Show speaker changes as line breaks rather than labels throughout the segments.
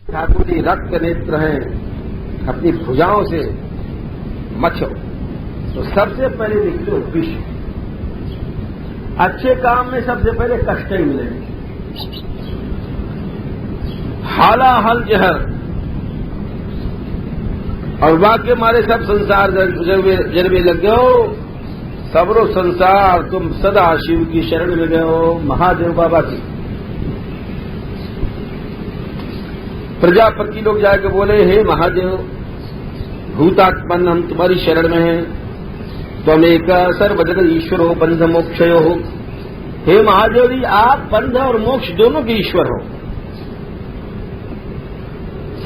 ठाकुर जी रक्त नेत्र हैं, अपनी भुजाओं से मछो तो सबसे पहले देखो विष। अच्छे काम में सबसे पहले कष्ट ही मिलेंगे। हालाहल जहर और वाक्य मारे सब संसार जरवे लग गए हो, सबरो संसार तुम सदा शिव की शरण में गए हो, महादेव बाबा की। प्रजापति लोग जाकर बोले, हे महादेव भूतात्मन हम तुम्हारी शरण में हैं, तुम एक सर्वजगत ईश्वर हो, बंध मोक्षयो हो। हे महादेव जी आप बंध और मोक्ष दोनों के ईश्वर हो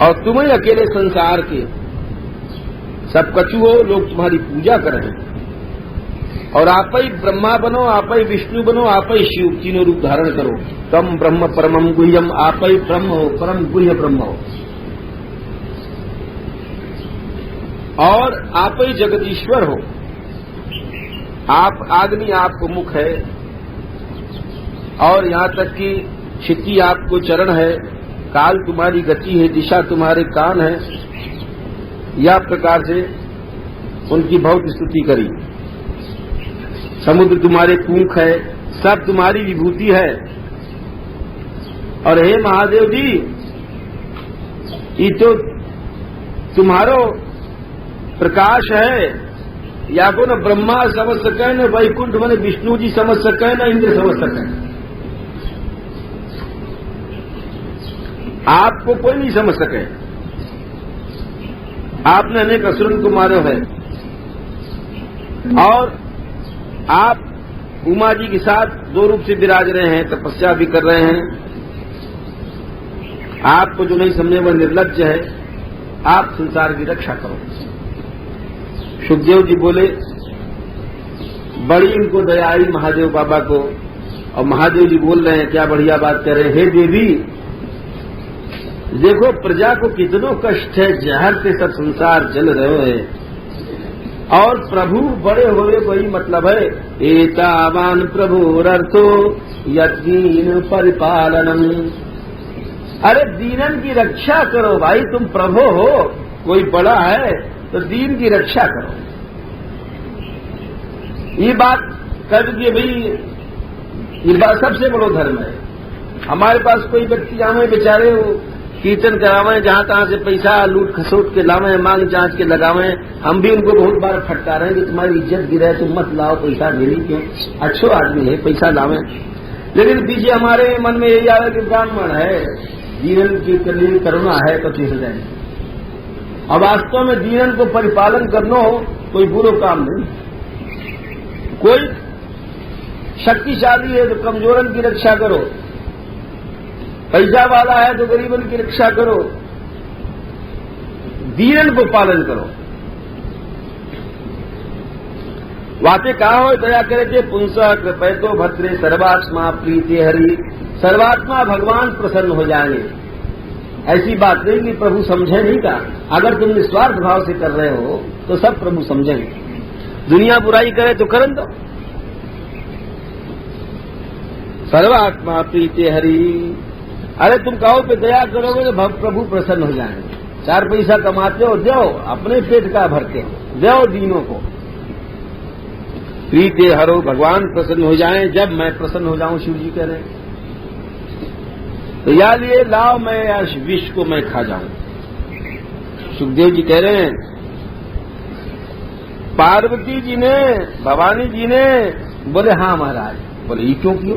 और तुम ही अकेले संसार के सब कछु हो, लोग तुम्हारी पूजा करें और आप ही ब्रह्मा बनो, आप ही विष्णु बनो, आप ही शिव, तीनों रूप धारण करो। तम ब्रह्म परमम गुह्यम, आप ही ब्रह्म हो, परम गुह्य ब्रह्म हो और आप ही जगदीश्वर हो। आप आग्नि आपको मुख है और यहां तक कि क्षिति आपको चरण है, काल तुम्हारी गति है, दिशा तुम्हारे कान है। या प्रकार से उनकी बहुत स्तुति करी। समुद्र तुम्हारे पूंख है, सब तुम्हारी विभूति है। और हे महादेव जी ये तो तुम्हारो प्रकाश है, या को न ब्रह्मा समझ सके, न वैकुंठ मन विष्णु जी समझ सके, न इंद्र समझ सके। आपको कोई नहीं समझ सके। आपने अनेक असुरन को मारो है और आप उमा जी के साथ दो रूप से विराज रहे हैं, तपस्या भी कर रहे हैं। आपको जो नहीं समझे वह निर्लज्ज है। आप संसार की रक्षा करो। सुखदेव जी बोले, बड़ी इनको दया आई महादेव बाबा को। और महादेव जी बोल रहे हैं, क्या बढ़िया बात कर रहे हैं, हे देवी देखो प्रजा को कितनो कष्ट है, जहर से सब संसार जल रहे हैं और प्रभु बड़े हुए वही मतलब है। एतावान प्रभुरर्थो यदीन परिपालनम। अरे दीनन की रक्षा करो भाई, तुम प्रभु हो, कोई बड़ा है तो दीन की रक्षा करो। ये बात कर दिए भाई, ये बात सबसे बड़ो धर्म है। हमारे पास कोई व्यक्ति आवे बेचारे कीर्तन करावे, जहां तहां से पैसा लूट खसोट के लावे, मांग जांच के लगावे, हम भी उनको बहुत बार फटकारे हैं कि तुम्हारी इज्जत गिरे, तुम मत लाओ पैसा, देरी क्यों, अच्छो आदमी है पैसा लावे। लेकिन पीछे हमारे मन में यही आवे कि ब्राह्मण है, दीनन की करुणा है तो ठीक हो जाए। और वास्तव में दीनन को परिपालन करना हो कोई बुरो काम नहीं। कोई शक्तिशाली है तो कमजोरन की रक्षा करो, पैसा वाला है तो गरीबन की रक्षा करो, दीनन को पालन करो। वाते कहा हो दया करे थे पुंसा कृपैतो भद्रे सर्वात्मा प्रीति हरि। सर्वात्मा भगवान प्रसन्न हो जाएंगे। ऐसी बात नहीं कि प्रभु समझे नहीं का। अगर तुम निस्वार्थ भाव से कर रहे हो तो सब प्रभु समझेंगे। दुनिया बुराई करे तो करन दो। सर्वात्मा प्रीति हरि। अरे तुम कहो कि दया करोगे तो प्रभु प्रसन्न हो जाएंगे। चार पैसा कमाते हो, दो अपने पेट का भरते हो, दो दीनों को। प्रीति हरो, भगवान प्रसन्न हो जाएं। जब मैं प्रसन्न हो जाऊं, शिव जी कह रहे हैं, तो या लिए लाओ मैं या विष को मैं खा जाऊं। सुखदेव जी कह रहे हैं, पार्वती जी ने, भवानी जी ने बोले हाँ महाराज। बोले ये क्यों कियो?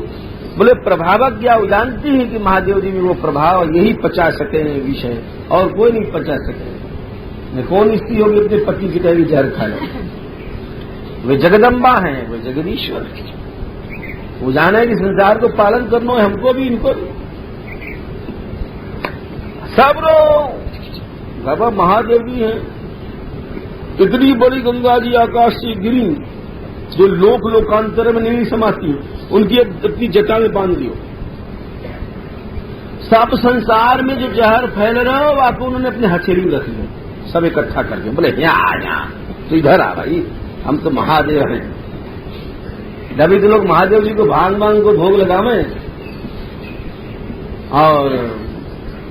बोले प्रभावक क्या वो जानती है कि महादेव जी में वो प्रभाव यही पचा सके विषय, और कोई नहीं पचा सके। कौन स्त्री होगी अपने पति की कहेगी जहर खा लो? वे जगदम्बा हैं, वे जगदीश्वर है। वो जाने कि संसार को पालन करना है, हमको भी इनको भी। सब बाबा महादेव जी हैं। इतनी बड़ी गंगा जी आकाश से गिरी जो लोक लोकांतर में नहीं समाती, उनकी अपनी जटा में बांध दियो। सब संसार में जो जहर फैल रहा हो आपको उन्होंने अपने हथेली में रख लिया, सब इकट्ठा कर दिया। बोले यहाँ तो इधर आ भाई, हम तो महादेव हैं। जब तो लोग महादेव जी को भांग भांग को भोग लगावे और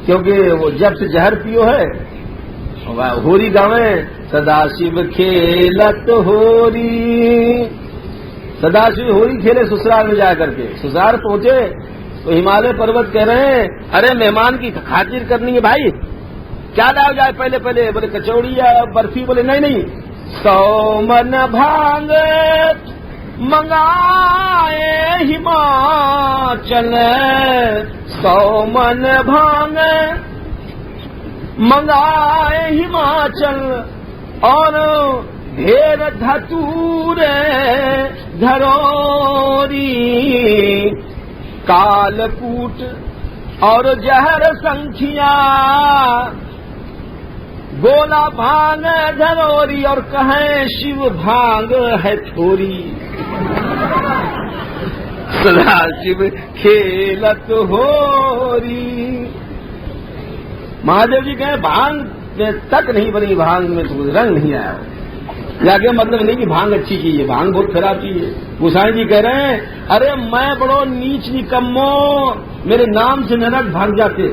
क्योंकि वो जब से जहर पियो है होरी गावे सदाशिव खेलत होरी, सदाशिव होरी खेले ससुराल में जा करके। ससुराल पहुंचे तो हिमालय पर्वत कह रहे हैं अरे मेहमान की खातिर करनी है भाई, क्या लाओ जाए पहले पहले? बोले कचौड़ी या बर्फी? बोले नहीं नहीं, 100 मन भांग मंगाए हिमाचल, 100 मन भांग मंगाए हिमाचल, और ढेर धतूर धरोरी, कालकूट और जहर संखिया, गोला भांग धरोरी, और कहें शिव भांग है थोरी। सदा शिव खेलत होरी। महादेव जी कहे भांग में तक नहीं बनी, भांग में तो रंग नहीं आया। जाके मतलब नहीं कि भांग अच्छी चीज है, भांग बहुत खराब चीज है। गोसाई जी कह रहे हैं अरे मैं बड़ो नीच निकम्मो, मेरे नाम से नरक भाग जाते।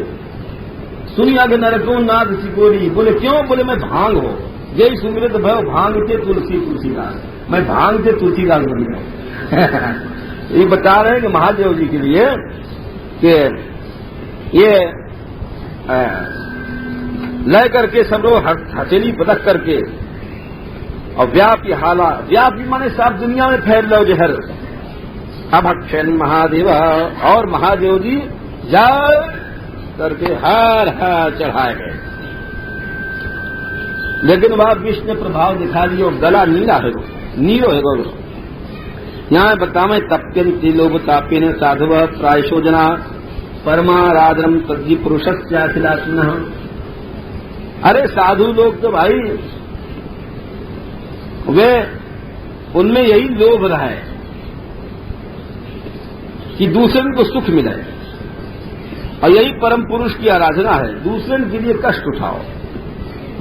सुनी आगे नरकों नाद सिकोरी। बोले क्यों? बोले मैं भांग हो यही सुमिरत भय भांग थे तुलसी तुलसीदास, मैं भांग थे तुलसीदास बन गया। ये बता रहे हैं कि महादेव जी के लिए कि ये लय करके सब लोग हथेली पटक करके और व्यापी हाला, व्यापी माने सब दुनिया में फैल लो जहर। अब अक्षन महादेव और महादेव जी जा करके हार हार चढ़ाए गए, लेकिन वह विष ने प्रभाव दिखा दिया, गला नीला है, नीलो है गो। यहाँ बतावे तप्यन त्रिलोभ तापेन साधव प्रायशो जना परमाराधनम तद्दि पुरुषस्याखिलात्मन। अरे साधु लोग तो भाई वे उनमें यही लोभ रहा है कि दूसरे को सुख मिले, और यही परम पुरुष की आराधना है, दूसरे के लिए कष्ट उठाओ।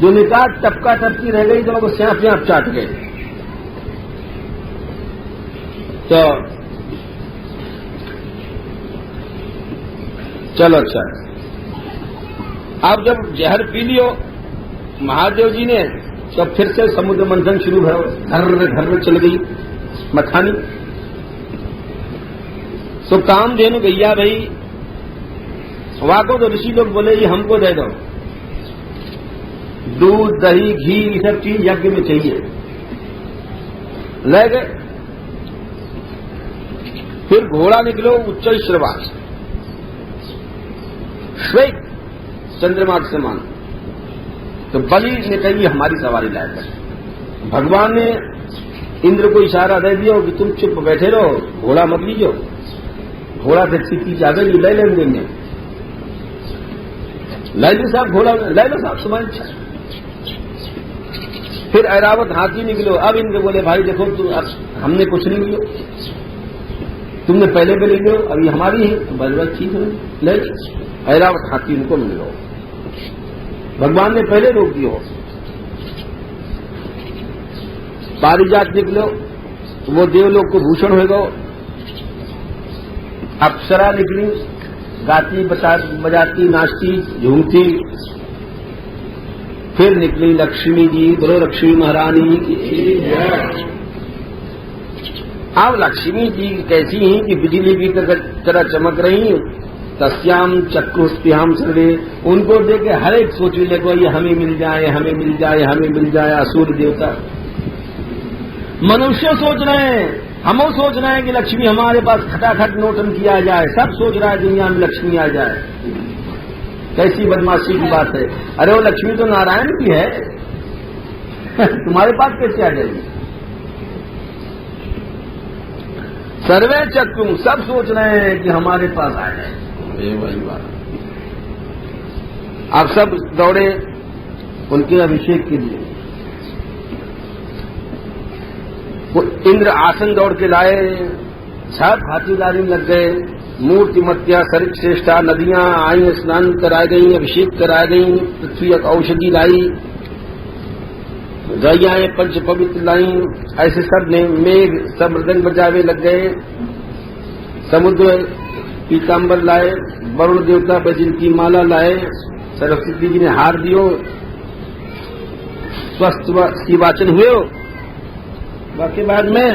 जो निकात टपका टपकी रह गई तो वो स्याप स्याप चाट गए। तो चलो अच्छा, अब जब जहर पी लियो महादेव जी ने, तो फिर से समुद्र मंथन शुरू भयो, घर घर चल गई मखानी। तो कामधेनु गैया भाई वाको तो ऋषि लोग बोले ये हमको दे दो, दूध दही घी ये सब चीज यज्ञ में चाहिए। ले गए, फिर घोड़ा निकलो उच्च श्रवास श्वेत चंद्रमा के समान, तो बलि ने कही हमारी सवारी लायक है। भगवान ने इंद्र को इशारा दे दिया कि तुम चुप बैठे रहो, घोड़ा मत लीजिए, घोड़ा से सीधी जाकर ले लेंगे। लैली साहब घोड़ा ले लो साहब, तुम्हारी इच्छा। फिर ऐरावत हाथी निकलो। अब इंद्र बोले भाई देखो तुम, हमने कुछ नहीं लियो, तुमने पहले पे ले लो, अभी हमारी है। बस ठीक है ले। ऐरावत हाथी इनको मिलो, भगवान ने पहले रोक दियो। पारिजात निकलो, वो देवलोक को भूषण होगा। अप्सरा निकली, गाती बजाती नाचती झूमती। फिर निकली लक्ष्मी जी, बोलो लक्ष्मी महारानी की। अब लक्ष्मी जी कैसी हैं कि बिजली की तरह चमक रही, तस्याम चक्रुस्त्याम सर्वे, उनको देखे हर एक सोचने को ये हमें मिल जाए, हमें मिल जाए, हमें मिल जाए। असुर देवता मनुष्य सोच रहे हैं, हम सोच रहे हैं कि लक्ष्मी हमारे पास खटाखट नोटन किया जाए, सब सोच रहा है दुनिया में लक्ष्मी आ जाए। कैसी बदमाशी की बात है। अरे वो लक्ष्मी तो नारायण की है, तुम्हारे पास कैसे आ जाएगी। सर्वे चक्रुम, सब सोच रहे हैं कि हमारे पास आ जाए। वही बात, अब सब दौड़े उनके अभिषेक के लिए। वो इंद्र आसन दौड़ के लाए, सब खातिरदारी लग गए। मूर्तिमत्या सरित श्रेष्ठा नदियां आई, स्नान कराई गई, अभिषेक कराई गई, पृथ्वी औषधि लाई, गैयाएं पंच पवित्र लाई। ऐसे सब ने मेघ सब मृदंग बजावे लग गए। समुद्र पीताम्बर लाए, वरुण देवता पर जिनकी माला लाए, सरस्वती जी ने हार दियो, स्वस्थ की वाचन हुए हो। बाकी बाद में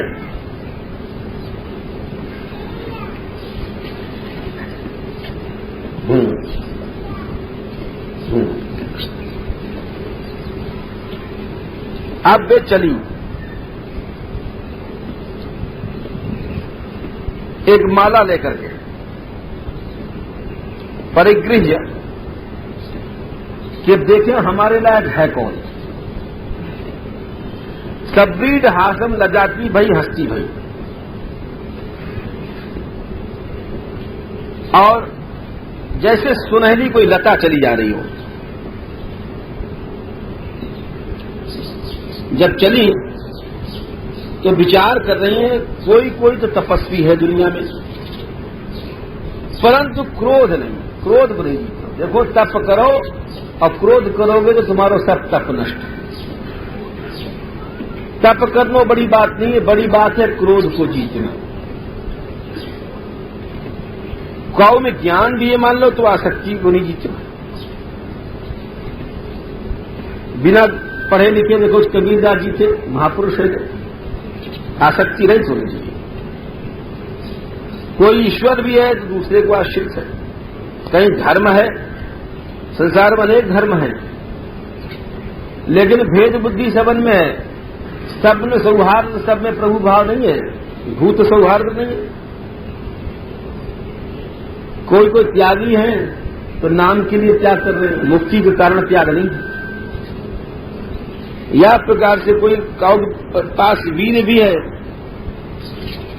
अब वे चली एक माला लेकर के, परिगृह्य कि देखें हमारे लायक है कौन। सब्रीड हासम लजाती भई हस्ती भई, और जैसे सुनहरी कोई लता चली जा रही हो। जब चली तो विचार कर रही है, कोई कोई तो तपस्वी है दुनिया में, परंतु क्रोध नहीं, क्रोध नहीं जीतो। देखो तप करो और क्रोध करोगे तो तुम्हारा सब तप नष्ट। तप करना बड़ी बात नहीं है, बड़ी बात है क्रोध को जीतना। कौ में ज्ञान भी ये मान लो तो आसक्ति को नहीं जीतना। बिना पढ़े लिखे देखो कबीरदास जी थे, महापुरुष है, आसक्ति नहीं होनी चाहिए। कोई ईश्वर भी है तो दूसरे को आश्रित है। कहीं धर्म है, संसार में अनेक धर्म है, लेकिन भेद बुद्धि सबन में है। सब में सौहार्द, सब में प्रभु भाव नहीं है, भूत सौहार्द नहीं है। कोई कोई त्यागी है तो नाम के लिए त्याग कर रहे हैं, मुक्ति के कारण त्याग नहीं है। या प्रकार से कोई काउ पास वीर भी है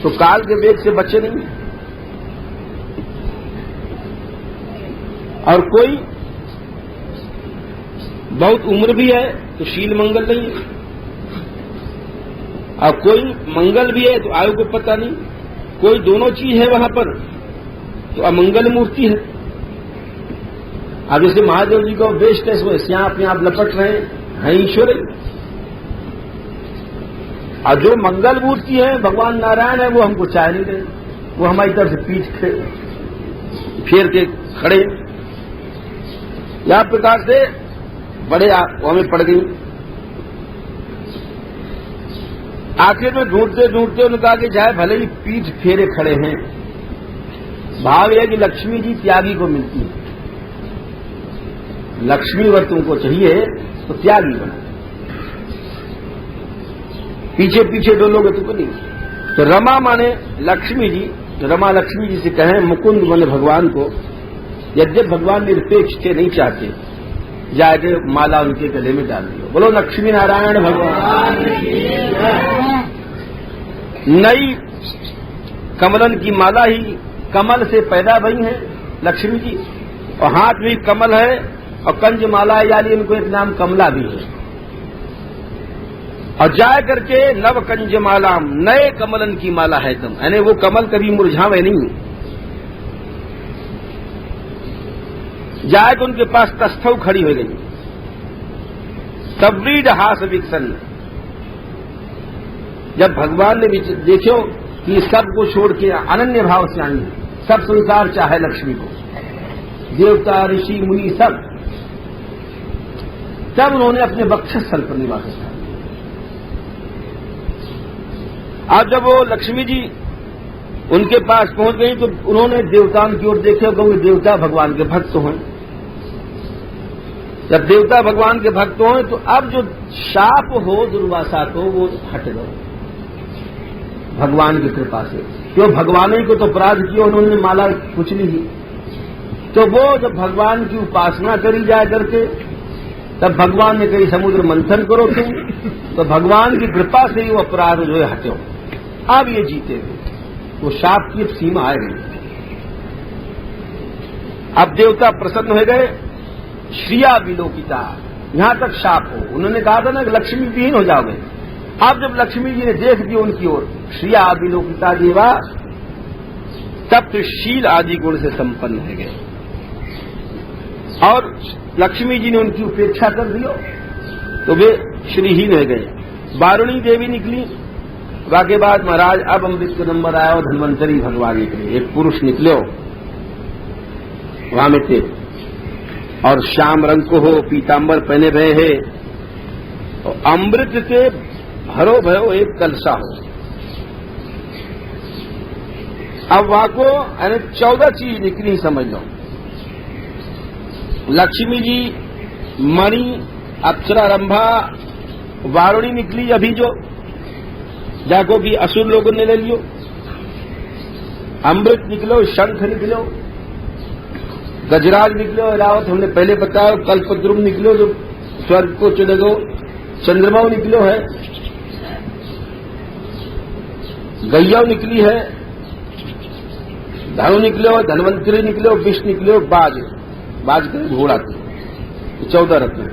तो काल के वेग से बचे नहीं, और कोई बहुत उम्र भी है तो शील मंगल नहीं है, और कोई मंगल भी है तो आयु को पता नहीं। कोई दोनों चीज है वहां पर तो अमंगल मूर्ति है। अब जैसे महादेव जी को वेश कैसे वैसे अपने आप लपट रहे हैं ईश्वर। और जो मंगल मूर्ति है भगवान नारायण है, वो हमको चाह नहीं रहे, वो हमारी तरफ से पीठ फेर के खड़े। या प्रकार से बड़े हमें पड़ गई। आखिर में ढूंढते ढूंढते उन्होंने कहा कि चाहे भले ही पीठ फेरे खड़े हैं, भाव यह कि लक्ष्मी जी त्यागी को मिलती है। लक्ष्मी अगर तुमको चाहिए तो त्यागी बना, पीछे पीछे डोलोगे तुमको नहीं। तो रमा माने लक्ष्मी जी, रमा लक्ष्मी जी से कहें मुकुंद माने भगवान को। यद्यप भगवान निरपेक्ष थे, नहीं चाहते जाके माला उनके गले में डाल दियो। बोलो लक्ष्मी नारायण भगवान। नई कमलन की माला ही कमल से पैदा भई है लक्ष्मी जी, और हाथ भी कमल है, और कंज माला यानी इनको एक नाम कमला भी है। और जाए करके नव कंज माला, नए कमलन की माला है एकदम, यानी वो कमल कभी मुरझावे नहीं। जाए तो उनके पास तस्थौ खड़ी हो गई, सब्रीड हास विकसन। जब भगवान ने देखो कि सबको छोड़ के अनन्य भाव से आई, सब संसार चाहे लक्ष्मी को, देवता ऋषि मुनि सब उन्होंने अपने वक्षस्थल पर निवास किया। आज जब वो लक्ष्मी जी उनके पास पहुंच गई तो उन्होंने देवताओं की ओर देखे, क्योंकि देवता भगवान के भक्त हैं। जब देवता भगवान के भक्त हों तो अब जो शाप हो दुर्वासा को वो हट गए भगवान की कृपा से। क्यों भगवान ही को तो अपराध किया, उन्होंने माला कुछ नहीं की। तो वो जब भगवान की उपासना करी जाए करके, तब भगवान ने कही समुद्र मंथन करो तुम, तो भगवान की कृपा से ही वो अपराध जो है हटे। अब ये जीते हुए वो शाप की सीमा आ गई। अब देवता प्रसन्न हो गए, श्रिया विलोकिता, यहां तक शाप हो। उन्होंने कहा था ना कि लक्ष्मी विहीन हो जाओगे। अब जब लक्ष्मी जी ने देख दिया उनकी ओर, श्रिया विलोकिता देवा, तब तो शील आदि गुण से संपन्न हो गए, और लक्ष्मी जी ने उनकी उपेक्षा कर दियो तो वे श्रीहीन हो गए। वारुणी देवी निकली, वाके बाद महाराज अब अमृत का नंबर आया और धन्वंतरी भगवान निकले। एक पुरुष निकलो वहां में थे, और श्याम रंग को हो, पीतांबर पहने भय है, और अमृत से भरो भयो एक कलसा हो। अब वहां को 14 चीज निकली, समझ लो। लक्ष्मी जी, मणि, अप्सरा, रंभा, वारुणी निकली अभी जो, जाको कि असुर लोगों ने ले लियो। अमृत निकलो, शंख निकलो, गजराज निकलो, रावत हमने पहले बताया, कल्पद्रुम निकलो जो स्वर्ग को चले गो, चंद्रमा निकलो है, गैया निकली है, धनु निकलो, धनवंतरी निकलो, विष निकलो, बाज के घोड़ा, 14 रत्न।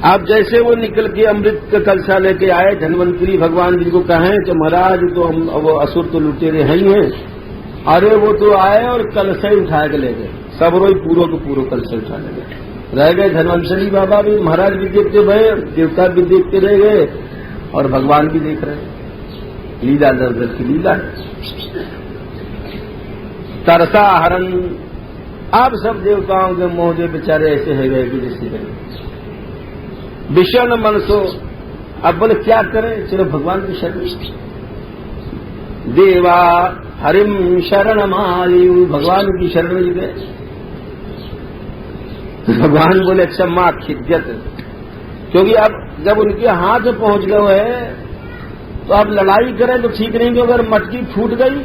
आप जैसे वो निकल के अमृत का कलसा लेके आए, धनवंतरी भगवान जी को कहें कि महाराज तो हम वो असुर तो लुटेरे हैं ही हैं, अरे वो तो आए और कलसा ही उठा के ले गए, सब रोई पूरो को पूरो कलसा उठा ले गए। रह गए धनवंतरी बाबा भी, महाराज भी देखते भय, देवता भी देखते रह गए, और भगवान भी देख रहे हैं। लीला दर की लीला है। तरसा हरण, अब सब देवताओं के मोहजे बेचारे ऐसे है गए कि जैसे गए विषण मन सो। अब बोले क्या करें, चलो भगवान की शरण। देवा हरिम शरण मायु, भगवान की शरण में गए। भगवान बोले अच्छा मां खिद्यत, क्योंकि अब जब उनके हाथ में पहुंच गए हैं तो अब लड़ाई करें तो ठीक नहीं, क्योंकि अगर मटकी फूट गई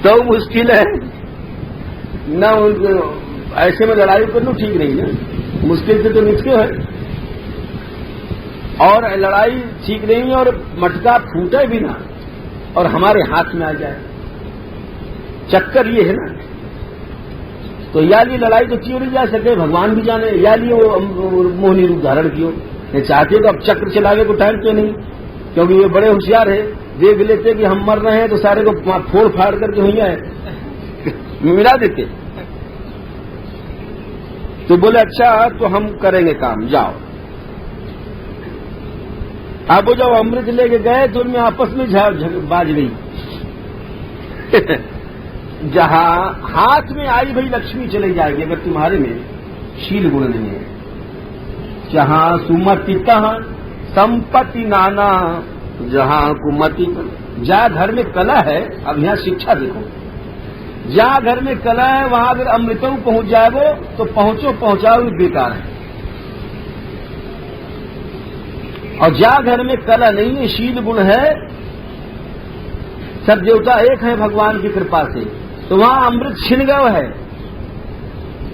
तो मुश्किल है ना, ऐसे में लड़ाई करना ठीक नहीं है, मुश्किल से तो निकलो है, और लड़ाई ठीक नहीं है, और मटका फूटे भी ना और हमारे हाथ में आ जाए, चक्कर ये है ना। तो या लिए लड़ाई तो क्यों नहीं जा सके, भगवान भी जाने, या लिए वो मोहिनी रूप धारण क्यों चाहते तो अब चक्र चलाने को टाइम क्यों नहीं, क्योंकि ये बड़े होशियार है, देख लेते कि हम मर रहे हैं तो सारे को फोड़ फाड़ करके हुई मिला देते। तो बोले अच्छा तो हम करेंगे काम, जाओ। अब वो जब अमृत लेके गए तो उनमें आपस में बाज गई। जहां हाथ में आई भाई लक्ष्मी चली जाएगी अगर तुम्हारे में शील गुण नहीं है। जहां सुमतिता संपत्ति नाना, जहां कुमति, जहां घर में कला है, अब यहां शिक्षा देखो, जहां घर में कला है वहां अगर अमृतों पहुंच जाओ तो पहुंचाओ बेकार है, और जहां घर में कला नहीं है, शील गुण है, सब देवता एक है भगवान की कृपा से, तो वहां अमृत छिन गया है,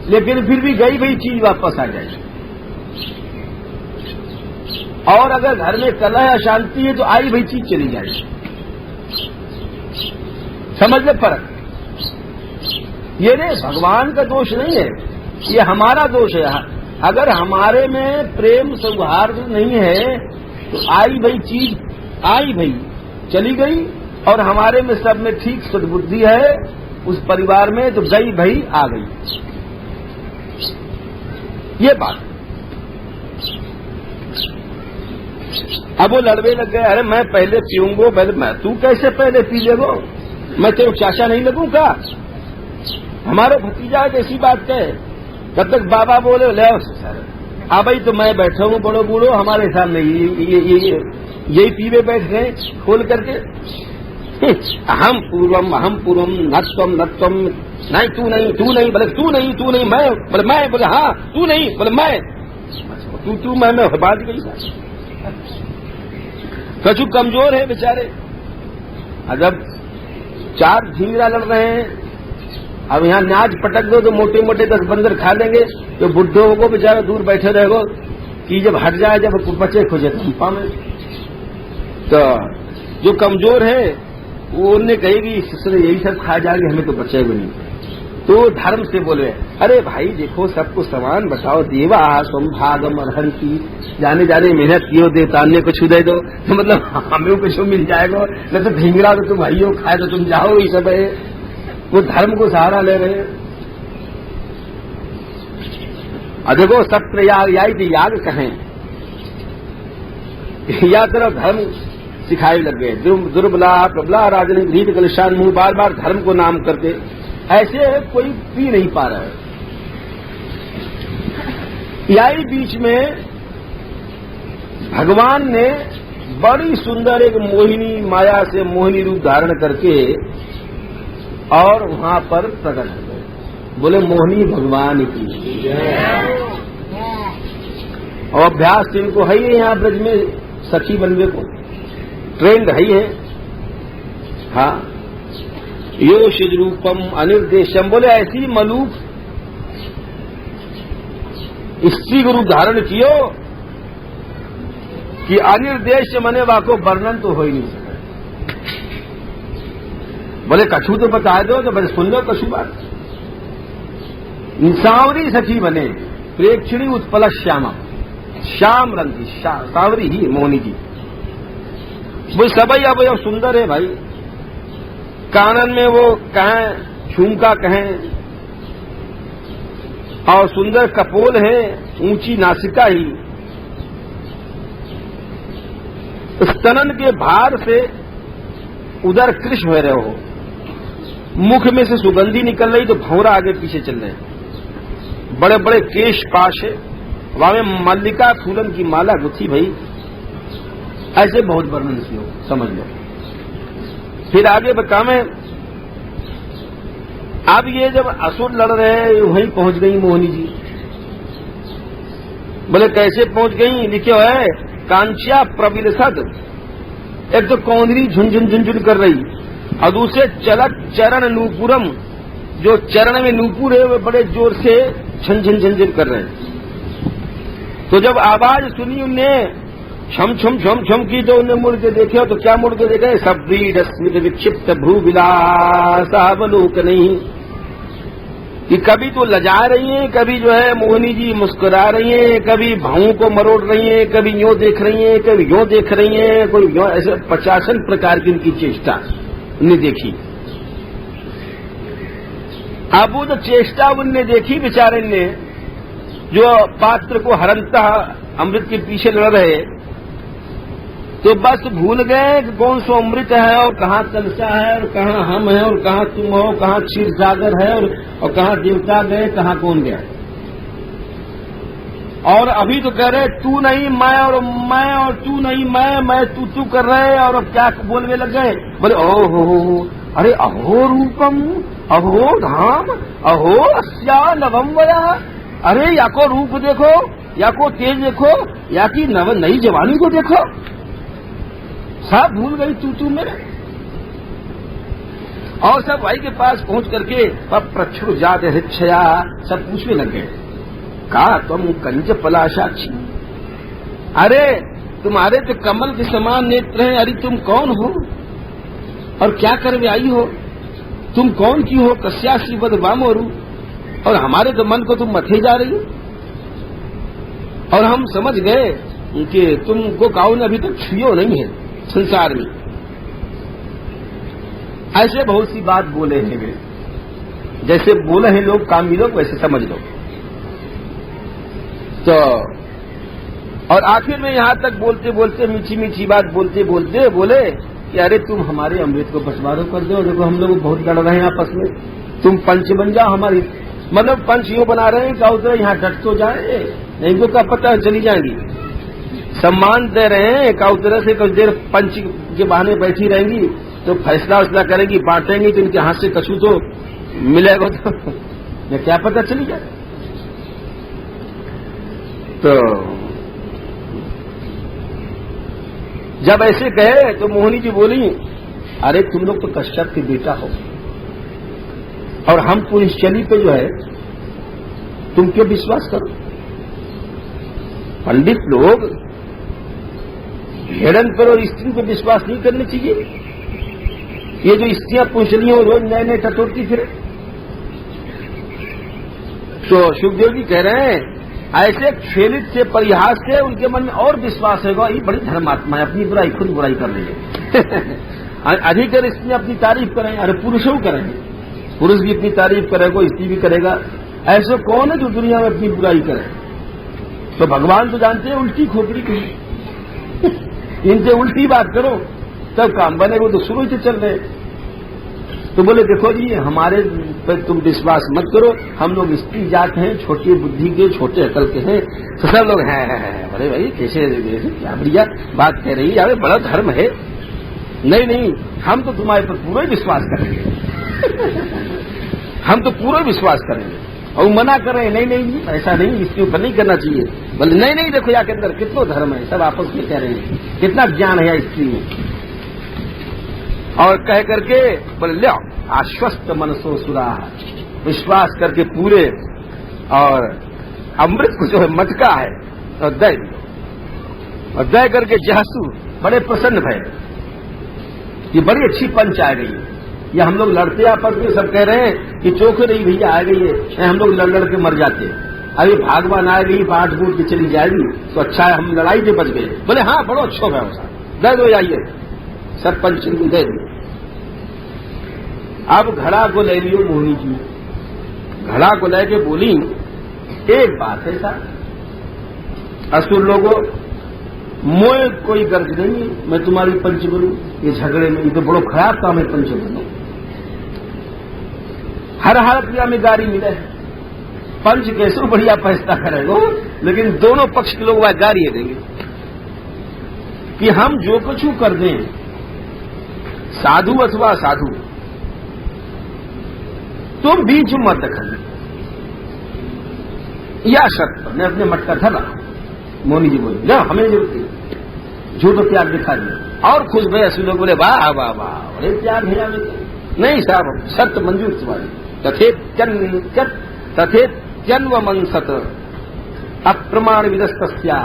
लेकिन फिर भी गई वही चीज वापस आ जाएगी। और अगर घर में कला है, अशांति है, तो आई वही चीज चली जाएगी। समझ ले फर्क, ये नहीं भगवान का दोष नहीं है, ये हमारा दोष है। अगर हमारे में प्रेम सौहार्द नहीं है तो आई वही चीज आई भाई चली गई, और हमारे में सब में ठीक सद्बुद्धि है उस परिवार में तो गई भाई आ गई, ये बात। अब वो लड़ने लग गए, अरे मैं पहले पीऊंगो, मैं तू कैसे पहले पी लेगो, मैं तेरे चाचा नहीं लगूं का, हमारा भतीजा ऐसी बात कहे। तब तक बाबा बोले ले आ भाई, तो मैं बैठा हूं बड़ो बूढ़ो, हमारे सामने यही पीवे बैठ गए खोल करके। अहम पूर्वम नत्वम, नहीं तू नहीं बोले तू नहीं मैं बोले हाँ तू नहीं बोले मैं, तू मैं बात गई। कछु कमजोर है बेचारे, जब 4 झींगरा लड़ रहे हैं, अब यहाँ नाच पटक दो तो मोटे मोटे 10 बंदर खा लेंगे, तो बुड्ढों को बेचारा दूर बैठे रहेगो कि जब हट जाए, जब बचे खोजे कंपा में। तो जो कमजोर है वो उन्हें कहेगी इसने यही सब खा जाएंगे, हमें तो बचेगा नहीं। तो धर्म से बोले अरे भाई देखो सबको समान बताओ, देवा संभागम अर्हन्ति, जाने मेहनत कियो देवता ने कुछ दे दो, तो मतलब हमें कुछ मिल जाएगा, न तो ढींगरा तो तुम भाइयों खाए तो तुम जाओ, ये सब है। वो धर्म को सहारा ले रहे हैं। देखो सत्र याग याग कहें, या तरफ धर्म सिखाए लग गए। दुर्बला प्रबला राजन धीर कलिशान मुंह, बार बार धर्म को नाम करते। ऐसे कोई पी नहीं पा रहा है। यही बीच में भगवान ने बड़ी सुंदर एक मोहिनी, माया से मोहिनी रूप धारण करके और वहां पर प्रकट हो गए। बोले मोहिनी भगवान की। और अभ्यास तो इनको है ही यहाँ ब्रज में सखी बनने को, ट्रेंड है ही है। हाँ, योषिज रूपम अनिर्देशम, बोले ऐसी मलूक स्त्री को रूप धारण कियो कि अनिर्देश मने वाको वर्णन तो हो ही नहीं सके। बोले कछु तो बता दो, तो बोले सुन लो कछु बात। सांवरी सखी बने, प्रेक्षणी उत्पल श्यामा, श्याम रंग की सांवरी ही मोहिनी जी। वो सबई अब सुंदर है भाई। कानन में वो कहें झुमका कहें, और सुंदर कपोल है, ऊंची नासिका ही, स्तनन के भार से उधर कृष हो रहे हो, मुख में से सुगंधी निकल रही तो भौरा आगे पीछे चल रहे, बड़े बड़े केश पाश है, वहां में मल्लिका फूलन की माला गुथी भाई। ऐसे बहुत वर्णन किया, समझ लो। फिर आगे बतावे, अब ये जब असुर लड़ रहे हैं वहीं पहुंच गई मोहिनी जी। बोले कैसे पहुंच गई? लिखे है कांचिया प्रबिलसद, एक तो कौंदरी झुनझुन झुनझुन कर रही, और दूसरे चलत चरण नूपुरम, जो चरण में नूपुर है वे बड़े जोर से झनझन झनझन कर रहे हैं। तो जब आवाज सुनी उनने छम छम छम छम की, तो उन्हें मुड़ के देखे, तो क्या मुड़ के देखे? सब्रीड स्मित विक्षिप्त भ्रू विलासावलोक नहीं, कि कभी तो लजा रही हैं, कभी जो है मोहिनी जी मुस्कुरा रही हैं, कभी भावों को मरोड़ रही हैं, कभी यूं देख रही हैं, कभी यूं देख रही हैं, कोई यूं, ऐसे 50 प्रकार की उनकी चेष्टा उनने देखी। अब वो जो चेष्टा उनने देखी बेचारे ने, जो पात्र को हरंता अमृत के पीछे लड़ रहे, तो बस भूल गए कि कौन सो अमृत है और कहाँ कलसा है और कहाँ हम हैं और कहाँ तुम हो, कहाँ क्षीर सागर है और कहाँ देवता गए, कहाँ कौन गया। और अभी तो कह रहे तू नहीं मैं और तू नहीं मैं तू कर रहे, और अब क्या बोलने लग गए? बोले ओहो, अरे अहो रूपम, अहो धाम, अहो अस्या नवम वया, अरे या को रूप देखो, या को तेज देखो, या की नई जवानी को देखो। सब भूल गई तू मेरे। और सब भाई के पास पहुंच करके प्रक्षुर जात हृक्षया, सब पूछने लग गए, का तुम कंज पलाशाक्षी, अरे तुम्हारे तो कमल के समान नेत्र हैं, अरे तुम कौन हो और क्या करके आई हो? तुम कौन की हो? कस्यासी बद वामोरु, और हमारे तो मन को तुम मथे जा रही हो। और हम समझ गए कि तुमको काऊ ने अभी तक छुयो नहीं है संसार में। ऐसे बहुत सी बात बोले हैं वे, जैसे बोले हैं लोग कामी लोग, वैसे समझ लो। तो और आखिर में यहां तक बोलते बोलते, मीठी मीठी बात बोलते बोलते बोले कि अरे तुम हमारे अमृत को बंटवारा कर दो, देखो हम लोग बहुत लड़ रहे हैं आपस में, तुम पंच बन जाओ हमारी। मतलब पंच यूं बना रहे हैं कि उधर यहाँ डट तो जाए, नहीं तो क्या पता चली जाएंगी। सम्मान दे रहे हैं, एक तरह से कुछ देर पंच के बहाने बैठी रहेंगी, तो फैसला उसला करेंगी, बांटेंगी, तो इनके हाथ से कछु तो मिलेगा, तो क्या पता चली जाए। तो जब ऐसे कहे तो मोहिनी जी बोली, अरे तुम लोग तो कश्यप के बेटा हो, और हम पुलिसचली पे जो है तुम क्यों विश्वास करो? पंडित लोग हिरण पर और स्त्री पर विश्वास नहीं करने चाहिए। ये जो स्त्रियां पुंछलियां रोज नए नए टटोरती फिरे। तो सुखदेव जी कह रहे हैं, ऐसे खेलित से परिहास से उनके मन में और विश्वास होगा, ये बड़ी धर्मात्मा है, अपनी बुराई खुद बुराई कर रही है। अधिकतर इसमें अपनी तारीफ करें, अरे पुरुषों करेंगे, पुरुष भी अपनी तारीफ करेगा, स्त्री भी करेगा। ऐसे कौन है जो दुनिया में अपनी बुराई करे? तो भगवान तो जानते हैं उल्टी खोपड़ी की, इनसे उल्टी बात करो तब काम बने, वो तो शुरू से चल रहे। तो बोले देखो जी हमारे पर तुम विश्वास मत करो, हम लोग स्त्री जात हैं, छोटी बुद्धि के, छोटे अकल के हैं। तो सब लोग हैं अरे भाई कैसे क्या बढ़िया बात कह रही है, अरे बड़ा धर्म है। नहीं नहीं, हम तो तुम्हारे पर पूरा विश्वास करेंगे हम तो पूरा विश्वास करेंगे। और मना कर रहे हैं नहीं नहीं ऐसा नहीं, इसके ऊपर नहीं करना चाहिए। बोले नहीं नहीं देखो यहाँ के अंदर कितना धर्म है, सब आपस में कह रहे हैं, कितना ज्ञान है स्त्री में। और कह करके बोले लो आश्वस्त मनसो सुरा, विश्वास करके पूरे और अमृत को जो है मटका है और दे दियो। और दे करके जहसू बड़े प्रसन्न भय, ये बड़ी अच्छी पंच आ गई है। ये हम लोग लड़ते आपस में, सब कह रहे हैं कि चौके नहीं भैया आ गई है, हम लोग लड़ लड़ के मर जाते हैं। अभी भागवान आ गई, बाट बूट के चली जाएगी तो अच्छा है, हम लड़ाई से बच गए। बोले हाँ बड़ो अच्छा व्यवस्था, दे दो आइए, सरपंच दे दो। अब घड़ा को ले लियो मोहिनी जी, घड़ा को लेके बोली एक बात है साहब, असुर लोगों मोए कोई गर्ज नहीं है मैं तुम्हारी पंच बनूं, ये झगड़े में ये तो बड़ो खराब काम है पंच बनूं। हर हालत में गाड़ी मिले, पंच कैसे बढ़िया फैसला करेगा, लेकिन दोनों पक्ष के लोग वह गाड़ी देंगे कि हम जो कुछ कर दें, साधु अथवा साधु तुम बीच में मत दखल, या शर्त पर। मैं अपने मटका धरा, मोनी जी बोली लो हमें जरूरत, झूठो त्याग दिखा दिया। और खुश भय असुर लोग बोले वाह वाह वाह, बड़े त्याग है नहीं साहब, शर्त मंजूर तुम्हारी। तथे जन्व मनसत अप्रमाण विदस्तस्या,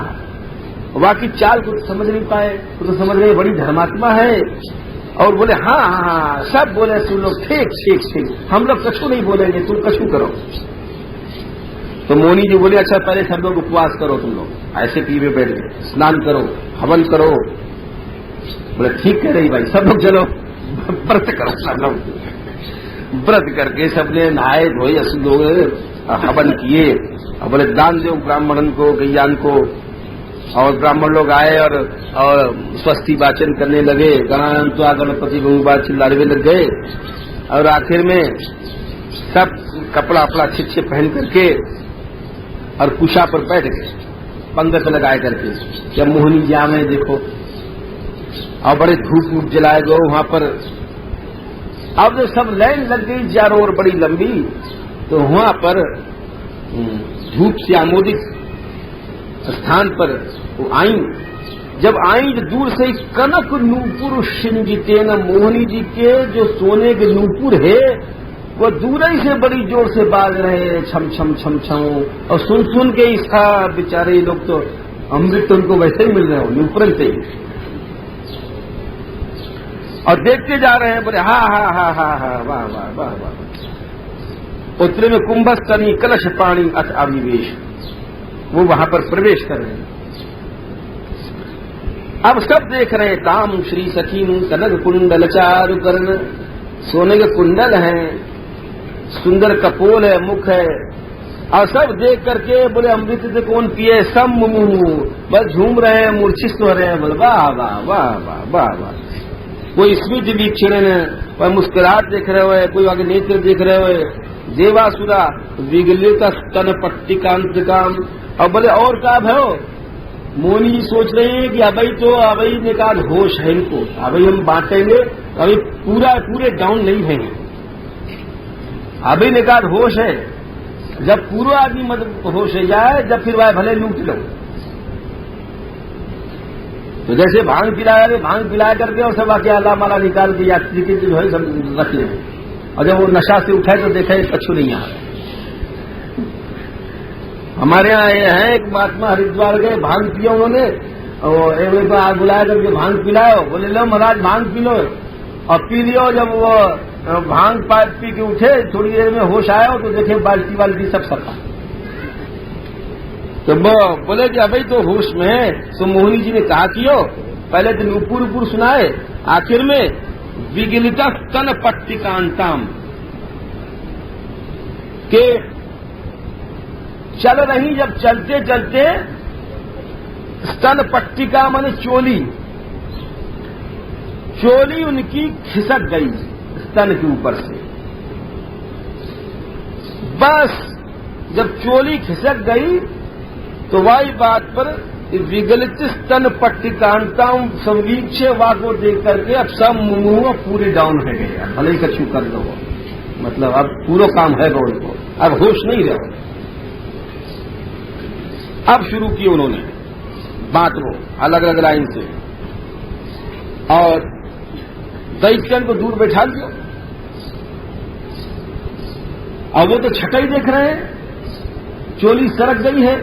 बाकी चाल को समझ नहीं पाए, तो समझ गए बड़ी धर्मात्मा है। और बोले हाँ हाँ, सब बोले सुन लोग ठीक ठीक ठीक, हम लोग कछु नहीं बोलेंगे, तुम कछु करो। तो मोनी जी बोले अच्छा पहले सब लोग उपवास करो, तुम लोग ऐसे पीवे बैठ गए, स्नान करो, हवन करो। बोले ठीक कह रही भाई, सब लोग चलो व्रत करो। सब लोग व्रत करके सबने नहाए धोए, असुर लोग हवन किए। और बोले दान दो ब्राह्मणन को, गैयान को। और ब्राह्मण लोग आए और स्वस्ति वाचन करने लगे, गणान्त्वा गणपति बहुबार चिल्लाने लग गए। और आखिर में सब कपड़ा अपना अच्छे पहन करके और कुशा पर बैठ गए, पंगत लगाए करके। जब मोहिनी जामे देखो, और बड़े धूप जलाए गए वहां पर। अब जो सब लाइन लग गई चारों ओर बड़ी लंबी, तो वहां पर धूप से आमोदित स्थान पर वो आई। जब आई तो दूर से कनक नूपुर सिंजितेन, मोहिनी जी के जो सोने के नूपुर है वो दूर ही से बड़ी जोर से बाज रहे, छम छम छम छम। और सुन सुन के इसका बेचारे लोग तो अमृत तो उनको वैसे ही मिल रहे हो नूपुरन से ही। और देखते जा रहे हैं, बोले हा हा हा हा हा वाह वाह वाह वाह। उत्तरे में कुंभस्तनी कलश पाणी अथ अभिवेश, वो वहां पर प्रवेश कर रहे हैं। अब सब देख रहे हैं, ताम श्री सखीम कनक कुंडल चारु कर्ण, सोने के कुंडल हैं, सुंदर कपोल है, मुख है। और सब देख करके बोले अमृत से कौन पिए, सब मुंह बस झूम रहे हैं, मूर्छित हो रहे हैं। बोले वाह वाह वाह वाह वाह वाह। कोई स्मित वीक्षण, कोई मुस्कुराहट देख रहे हुए, कोई आगे नेत्र देख रहे हुए। देवासुरा विगलित स्तन पट्टिकांतकाम। और बोले और का भयो, मोनी जी सोच रहे हैं कि अभी निकाल होश है इनको, अभी हम बांटेंगे, अभी पूरे डाउन नहीं है, अभी निकाल होश है। जब पूरा आदमी मत होश हो जाए, जब फिर वह भले लूट लो। तो जैसे भांग पिलाया, भांग पिला करके और सब आके अल्लाह माला निकाल के यात्री के जो है सब रख ले। और जब वो नशा से उठाए तो देखा कछु नहीं आ रहा। हमारे यहाँ ये है एक महात्मा, हरिद्वार गए, भांग पिया उन्होंने, और एक बार आग बुलाया करके भांग पिलाओ। बोले लो महाराज भांग पी लो, और पी लियो। जब वो भांग पी के उठे, थोड़ी देर में होश आया तो देखे बाल्टी वाल्टी सब सफा। तो बोले कि अभी तो होश में है। तो मोहिनी जी ने कहा कि पहले तो नूपुर सुनाए, आखिर में विगलिता स्तन पट्टिकांताम के चल रही। जब चलते चलते स्तन पट्टिका माने चोली, चोली उनकी खिसक गई स्तन के ऊपर से। बस जब चोली खिसक गई तो वाई बात पर विगलित स्तन पट्टिकांताम संवीक्ष वाको देख करके अब सब मुंह पूरे डाउन है गया, भले ही कछु कर दो, मतलब अब पूरा काम है उनको, अब होश नहीं रहो। अब शुरू की उन्होंने बात को अलग अलग लाइन से, और दैत्यन को दूर बैठा दिया। अब वो तो छटाई देख रहे हैं, चोली सरक गई है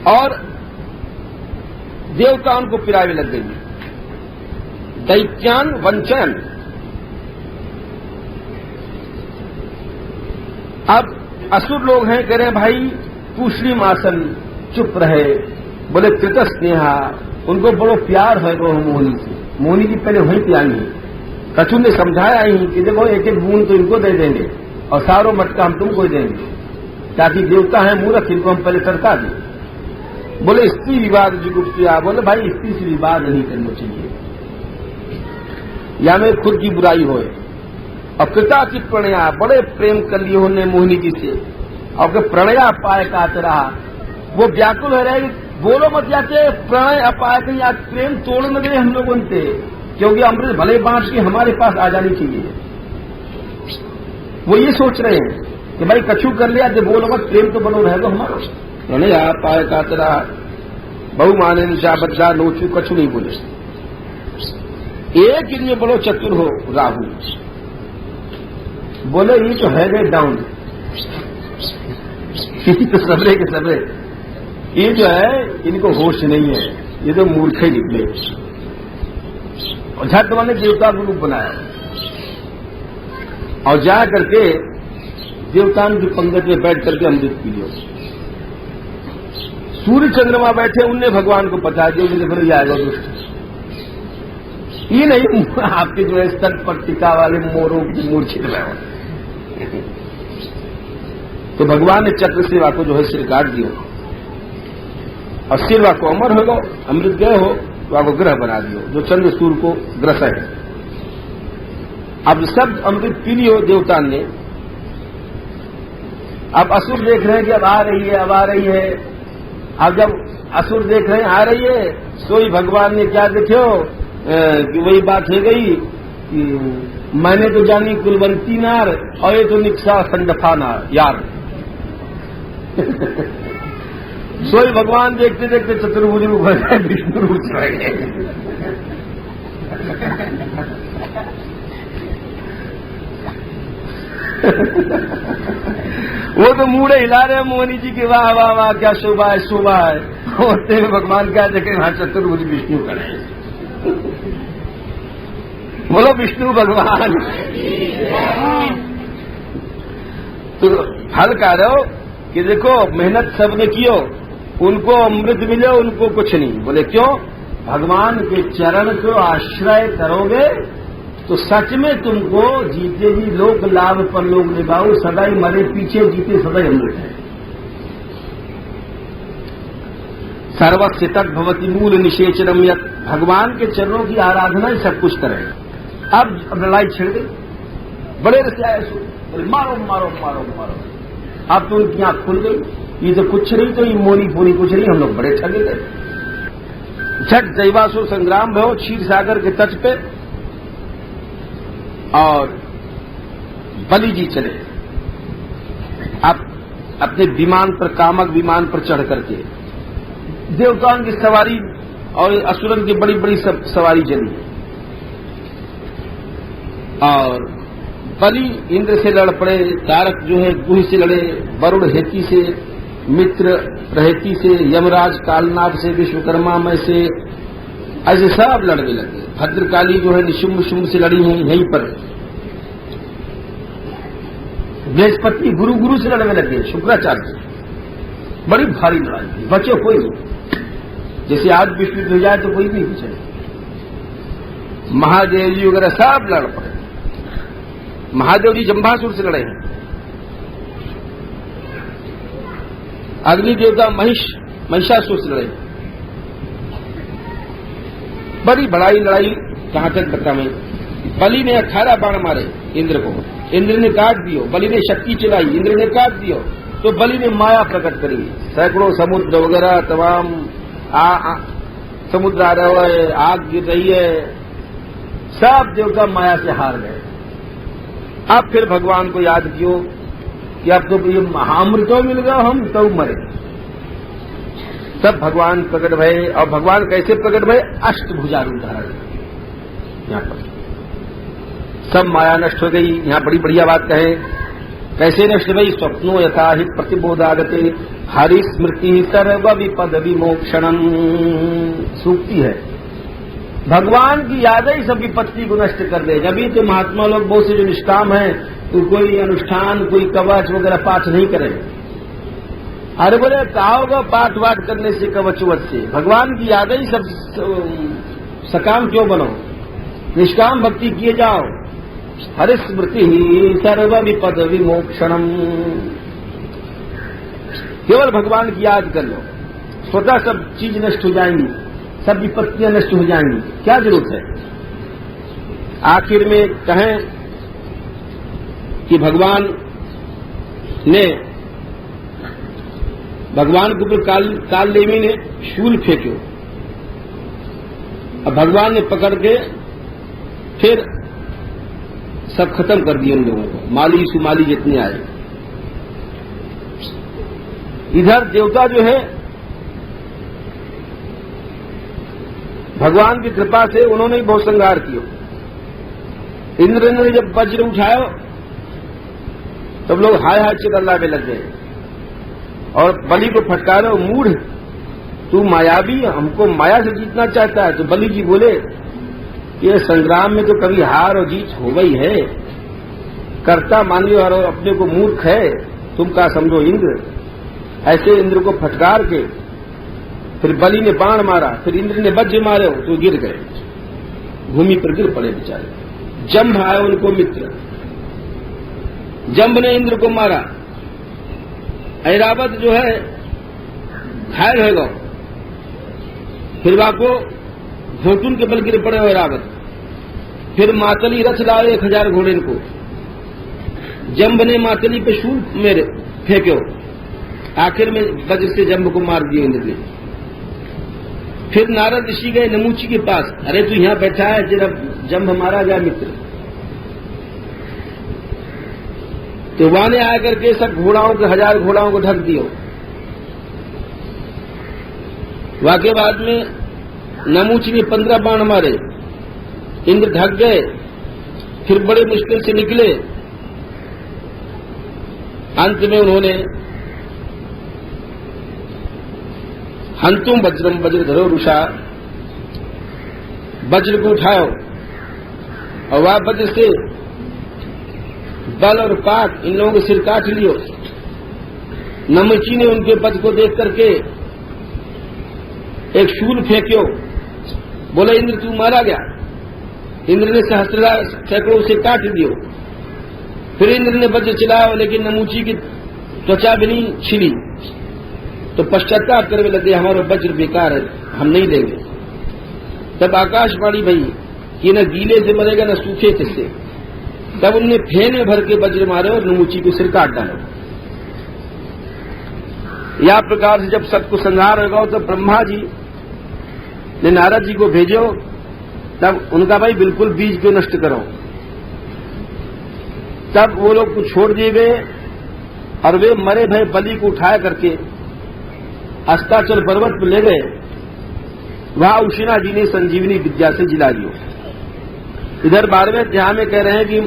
और देवता उनको पिरावे लग गई। दैत्यान वंचन। अब असुर लोग हैं, कह रहे हैं भाई पूछली मासन चुप रहे। बोले कृत स्नेहा, उनको बड़ो प्यार है वो मोहिनी से, मोहिनी की पहले वहीं पियानी। कछु ने समझाया ही कि देखो एक एक बूंद तो इनको दे देंगे और सारों मटका हम तुमको ही देंगे, ताकि देवता है मूर्ख, इनको हम पहले सरका दें। बोले स्त्री विवाद जुगुप्तिया, बोले भाई स्त्री से विवाद नहीं करना चाहिए, या में खुद की बुराई होए। और कृता की प्रणया, बड़े प्रेम कर लिए उन्होंने मोहिनी जी से, और प्रणया अपाय का रहा, वो व्याकुल हो रहे, बोलो मत जाते प्रणय अपाय कहीं आज प्रेम तोड़ न गए हम लोगों से, क्योंकि अमृत भले बांट के हमारे पास आ जानी चाहिए। वो ये सोच रहे हैं कि भाई कछु कर लिया, जब बोलो मत प्रेम तो बनो रह दो हमारा। प्रणय अपाय का रहा, बहु माने निशा बदला नोचू, कछु नहीं बोले। एक लिए बड़ो चतुर हो राहु, बोले ये तो है गए डाउन, तो सबरे के सबरे, ये जो है इनको होश नहीं है, ये तो मूर्ख ही निकले। और झट ने देवता को रूप बनाया और जा करके देवताओं की पंगत में बैठ करके अमृत पी लियो। सूर्य चंद्रमा बैठे, उनने भगवान को पता दिया कि देखो आएगा दुष्ट, ये नहीं आपके जो है स्तन पट्टिका वाले मोरों की मूर्छित रहे। तो भगवान ने चक्र सेवा को जो है सिर काट दिया और सिरवा को अमर हो गो, अमृत गए हो तो आपको ग्रह बना दियो जो चंद्र सूर्य को ग्रस है। अब सब अमृत पी लियो देवता ने। अब असुर देख रहे हैं कि अब आ रही है, अब आ रही है। अब जब असुर देख रहे हैं आ रही है, सोई भगवान ने क्या देखो कि वही बात हो गई कि मैंने तो जानी कुलवंती नार और ये तो निक्सा संडफा नार यार। सोई भगवान देखते देखते चतुर्भुज रूप हो गए, विष्णु रूप से रह गए। वो तो मूड़े हिला रहे मोहनी जी की, वाह वाह वाह क्या शोभा है शोभा है। होते हुए भगवान क्या देखे, वहां चतुर्भुज विष्णु करे। बोलो विष्णु भगवान। तो हल कह रहे हो कि देखो मेहनत सबने कियो, उनको अमृत मिले, उनको कुछ नहीं। बोले क्यों? भगवान के चरण को आश्रय करोगे तो सच में तुमको जीते भी लोक लाभ पर लोग निभाओ, सदाई मरे पीछे जीते सदाई अमृत है। सर्वस्य तद भवति मूल निषेचनम यत्, भगवान के चरणों की आराधना ही सब कुछ करेगा। अब लड़ाई छिड़ गई, बड़े रसे आए सो, मारो मारो मारो मारो। अब तो उनकी आंख खुल गई, ये तो कुछ नहीं, तो ये मोनी फोनी कुछ नहीं, हम लोग बड़े ठगे गए। झट दैवासुर संग्राम भयो क्षीर सागर के तट पे, और बलि जी चले अब अपने विमान पर, कामक विमान पर चढ़ करके देवताओं की सवारी और असुरन की बड़ी बड़ी सवारी चली। और बलि इंद्र से लड़ पड़े, तारक जो है गुह से लड़े, वरुण हेती से, मित्र रहेती से, यमराज कालनाग से, विश्वकर्मा में से, ऐसे सब लड़ने लगे। भद्रकाली जो है निशुम्भ शुम्भ से लड़ी हैं यहीं पर। बृहस्पति गुरु से लड़ने लगे, शुक्राचार्य से। बड़ी भारी लड़ाई थी, बचे कोई नहीं। जैसे आज विश्व हो जाए तो कोई नहीं बचे। महादेव जी वगैरह सब लड़ पड़े। महादेव जी जंभासुर से लड़े हैं। अग्नि देवता महिषासुर से लड़े। बड़ी बड़ाई लड़ाई कहां तक बता में। बलि ने 18 बाण मारे इंद्र को, इंद्र ने काट दियो। बलि ने शक्ति चलाई, इंद्र ने काट दियो। तो बलि ने माया प्रकट करी, सैकड़ों समुद्र वगैरह तमाम समुद्र आ रहा है, आग गिर रही है, सब देवता माया से हार गए। अब फिर भगवान को याद कियो कि अब तो ये महामृतो मिल गया, हम तो मरे। तब भगवान प्रकट भये, और भगवान कैसे प्रकट भये? अष्टभुजा रूप धारण। यहां पर सब माया नष्ट हो गई। यहां बड़ी बढ़िया बात कहे, कैसे नष्ट भई? स्वप्नो यथा हि प्रतिबोधागते हरि स्मृति सर्व विपद विमोक्षणम। सूक्ति है, भगवान की याद ही सब विपत्ति को नष्ट कर दे। जब भी तो महात्मा लोग बहुत से जो निष्काम है तो कोई अनुष्ठान, कोई कवच वगैरह पाठ नहीं करे। अरे बोले कहा होगा पाठ वाठ करने से, कवच वच से? भगवान की याद ही सब सकाम क्यों बनो? निष्काम भक्ति किए जाओ। हरि स्मृति सर्व विपद विमोक्षणम। केवल भगवान की याद कर लो, स्वतः सब चीज नष्ट हो जाएंगी, सब विपत्तियां नष्ट हो जाएंगी। क्या जरूरत है? आखिर में कहें कि भगवान के ऊपर कालनेमी ने शूल फेंक्यो, अब भगवान ने पकड़ के फिर सब खत्म कर दिए उन लोगों को, माली सुमाली जितने आए। इधर देवता जो है भगवान की कृपा से उन्होंने ही बहुत संहार किया। इंद्र ने जब वज्र उठाया तब लोग हाय हाय चिल्लाने लग गए और बलि को फटकारे, मूढ़ तू मायावी, हमको माया से जीतना चाहता है। तो बलि जी बोले कि ये संग्राम में तो कभी हार और जीत हो गई है, कर्ता मान लियो और अपने को मूर्ख है, तुम क्या समझो इंद्र। ऐसे इंद्र को फटकार के फिर बलि ने बाण मारा, फिर इंद्र ने वज्र मारे तो गिर गए, भूमि पर गिर पड़े बेचारे। जंभ आए उनको मित्र, जंभ ने इंद्र को मारा। ऐरावत जो है घायल हो गया, फिर वाको घोटुन के बल गिर पड़े ऐरावत। फिर मातली रथ लाए 1000 घोड़े को, जंभ ने मातली पे शूल मेरे फेंक्यो, आखिर में वज्र से जंभ को मार दिया इंद्र ने। फिर नारद ऋषि गए नमूची के पास, अरे तू यहां बैठा है, तेरा जंभ मारा गया मित्र। तो वहां ने आकर के सब घोड़ाओं के 1000 घोड़ाओं को ढक दियो। वहां के बाद में नमूची ने 15 बाण मारे, इंद्र ढक गए। फिर बड़े मुश्किल से निकले, अंत में उन्होंने हंतुम वज्रम वज्रधरो रुषा, वज्र को उठाओ और वह वज्र से बल और पाक इन लोगों के सिर काट लियो। नमची ने उनके पद को देख करके एक शूल फेंक्यो, बोला इंद्र तू मारा गया। इंद्र ने सहस्त्र सैकड़ों से काट दियो। फिर इंद्र ने वज्र चलाया, लेकिन नमूची की त्वचा भी नहीं छिली, तो पश्चाताप करने लगे, हमारा वज्र बेकार है, हम नहीं देंगे। तब आकाशवाणी भई कि न गीले से मरेगा न सूखे से। तब उनने फेने भर के वज्र मारे और नमूची को सिर काट डाला। या प्रकार से जब सबको संहार होगा तो ब्रह्मा जी ने नारद जी को भेजो, तब उनका भाई बिल्कुल बीज क्यों नष्ट करो। तब वो लोग को छोड़ दिए गए और वे मरे भय बलि को उठाया करके अस्ताचल पर्वत पर ले गए। वहां उशिना जी ने संजीवनी विद्या से जिला दियो। इधर 12वें अध्याय में कह रहे हैं कि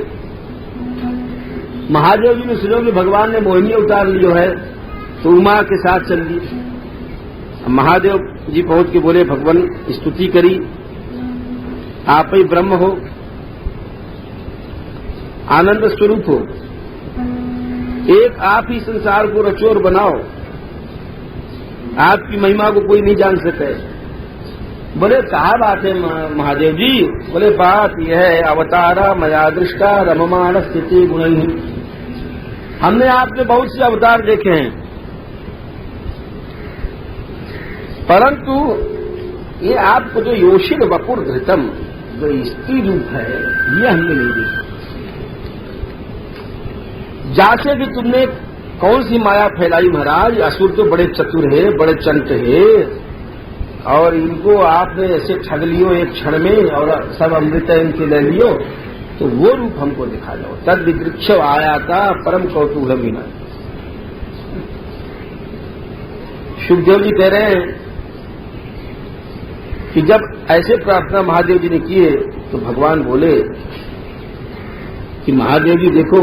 महादेव जी ने सुनो कि भगवान ने मोहिनी उतार लियो है, तो उमा के साथ चल ली। महादेव जी पहुंच के बोले, भगवान स्तुति करी, आप ही ब्रह्म हो, आनंद स्वरूप हो, एक आप ही संसार को रचोर बनाओ, आपकी महिमा को कोई नहीं जान सके। बोले कहा बात है महादेव जी? बोले बात यह है, अवतारा मया दृष्टा रममाण स्थिति गुण। हमने आपके बहुत से अवतार देखे हैं, परंतु ये आपको जो योशिर वपुर धृतम जो स्त्री रूप है ये हमने नहीं देखा। जैसे कि तुमने कौन सी माया फैलाई महाराज, असुर तो बड़े चतुर है, बड़े चंट है, और इनको आपने ऐसे ठग लियो एक क्षण में और सब अमृत इनके ले लियो, तो वो रूप हमको दिखा जाओ। तद विवृक्ष आया था परम कौतूहल बिना। सुखदेव जी कह रहे हैं कि जब ऐसे प्रार्थना महादेव जी ने किए तो भगवान बोले कि महादेव जी देखो,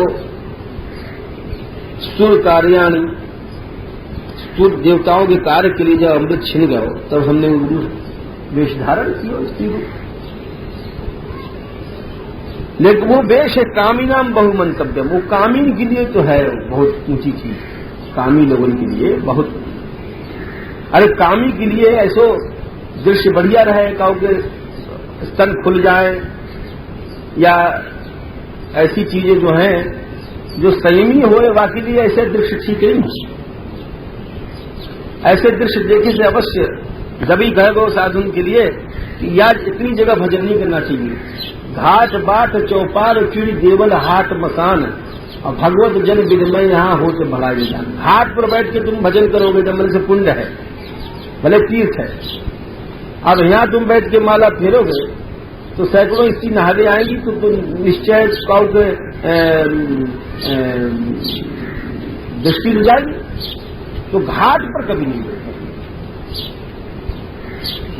सुर कार्याणी, सुर देवताओं के कार्य के लिए जब अमृत छिन गए तब हमने वेश धारण किया स्त्री रूप। लेकिन वो वेश है कामी नाम बहुमंतव्य, वो कामीन के लिए तो है बहुत ऊंची चीज, कामी लोगों के लिए बहुत। अरे कामी के लिए ऐसो दृश्य बढ़िया रहे, काऊ के स्तन खुल जाए, या ऐसी चीजें जो हैं जो संयमी होए, वाकई लिए ऐसे दृश्य ठीक नहीं। ऐसे दृश्य देखे से अवश्य जब ही कह गो साधुन के लिए कि यार इतनी जगह भजन नहीं करना चाहिए। घाट बाट चौपाल चिड़ी देवल हाट मकान और भगवत जन विदमय यहाँ हो तो बढ़ाई जान। घाट पर बैठ के तुम भजन करोगे तो मन से पुण्य है, भले तीर्थ है। अब यहाँ तुम बैठ के माला फेरोगे तो सैकड़ों स्त्री नहाने आएंगी, तो तुम निश्चय काउ के दृष्टि हो जाएगी। तो घाट पर कभी नहीं बैठो,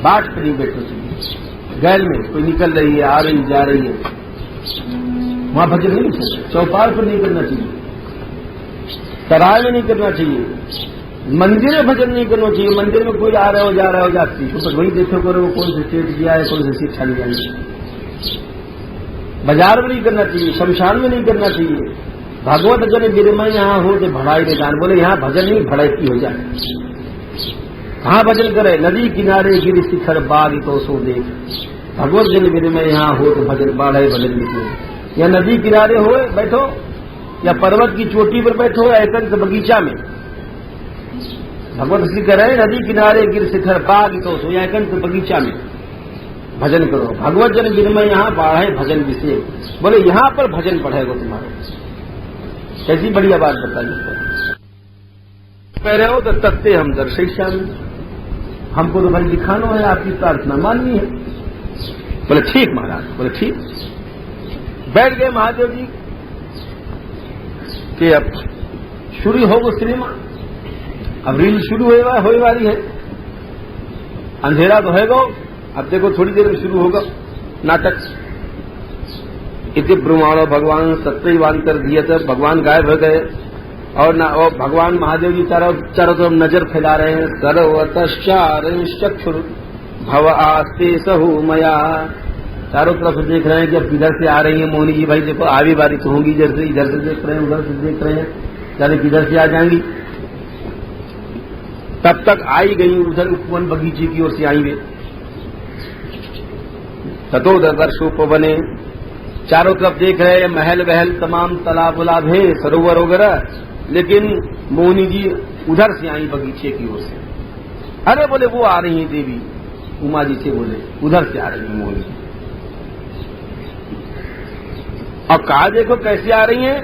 बाट पर नहीं बैठो चाहिए। गैल में कोई निकल रही है, आ रही जा रही है, वहां भजन नहीं कर सकते। चौपाल पर नहीं करना चाहिए, सराय में नहीं करना चाहिए, मंदिर में भजन नहीं करना चाहिए। मंदिर में कोई आ रहा हो जा रहा हो जाती तो बस वही देखो करो वो कौन से स्टेट गया है, कौन सी सीट खाली जाएगी। बाजार में नहीं करना चाहिए, शमशान में नहीं करना चाहिए। भगवत जन गिरमय यहाँ हो तो भड़ाई में जान। बोले यहाँ भजन नहीं भड़ाई हो जाए। कहाँ भजन करे? नदी किनारे गिर शिखर बाग तो सो देख। भगवत जन गिरमय यहाँ हो तो भजन बाढ़ भजन लिखो। या नदी किनारे हो बैठो, या पर्वत की चोटी पर बैठो, या एकांत बगीचा में। भगवत श्री कह रहे नदी किनारे गिर शिखर बाग तो सो, या एकांत बगीचा में भजन करो। भगवत जन गिरमय यहाँ बाढ़े भजन विशेष। बोले यहाँ पर भजन पढ़ेगा तुम्हारे। कैसी बढ़िया बात बताइए। कह रहे हो तो तत्ते हम दर्शिष्यामि, हमको तो भाई दिखाना है, आपकी प्रार्थना माननी है। बोले ठीक महाराज। बोले ठीक। बैठ गए महादेव जी कि अब शुरू हो वो सिनेमा, अब रील शुरू होने वाली है। अंधेरा तो है गो, अब देखो थोड़ी देर में शुरू होगा नाटक। इति ब्रह्मांड भगवान सत्यवान कर दिए थे। भगवान गायब हो गए और भगवान महादेव जी चारों तरफ नजर फैला रहे हैं। सर्वतश्चार भव आस्ते सहु मया। चारों तरफ देख रहे हैं कि अब किधर से आ रही है मोहिनी जी। भाई देखो आवी बारी तो होंगी, इधर से देख रहे हैं, उधर से देख रहे हैं, जाने किधर से आ जाएंगी। तब तक आई गई उधर उपवन बगीचे की ओर से आई वे। तथोदर्शोपवने, चारों तरफ देख रहे हैं महल वहल तमाम तालाब उलाब है, सरोवर वगैरह, लेकिन मोहिनी जी उधर से आई बगीचे की ओर से। अरे बोले वो आ रही है देवी उमा जी से, बोले उधर से आ रही है मोहिनी जी। अब कहा देखो कैसे आ रही है।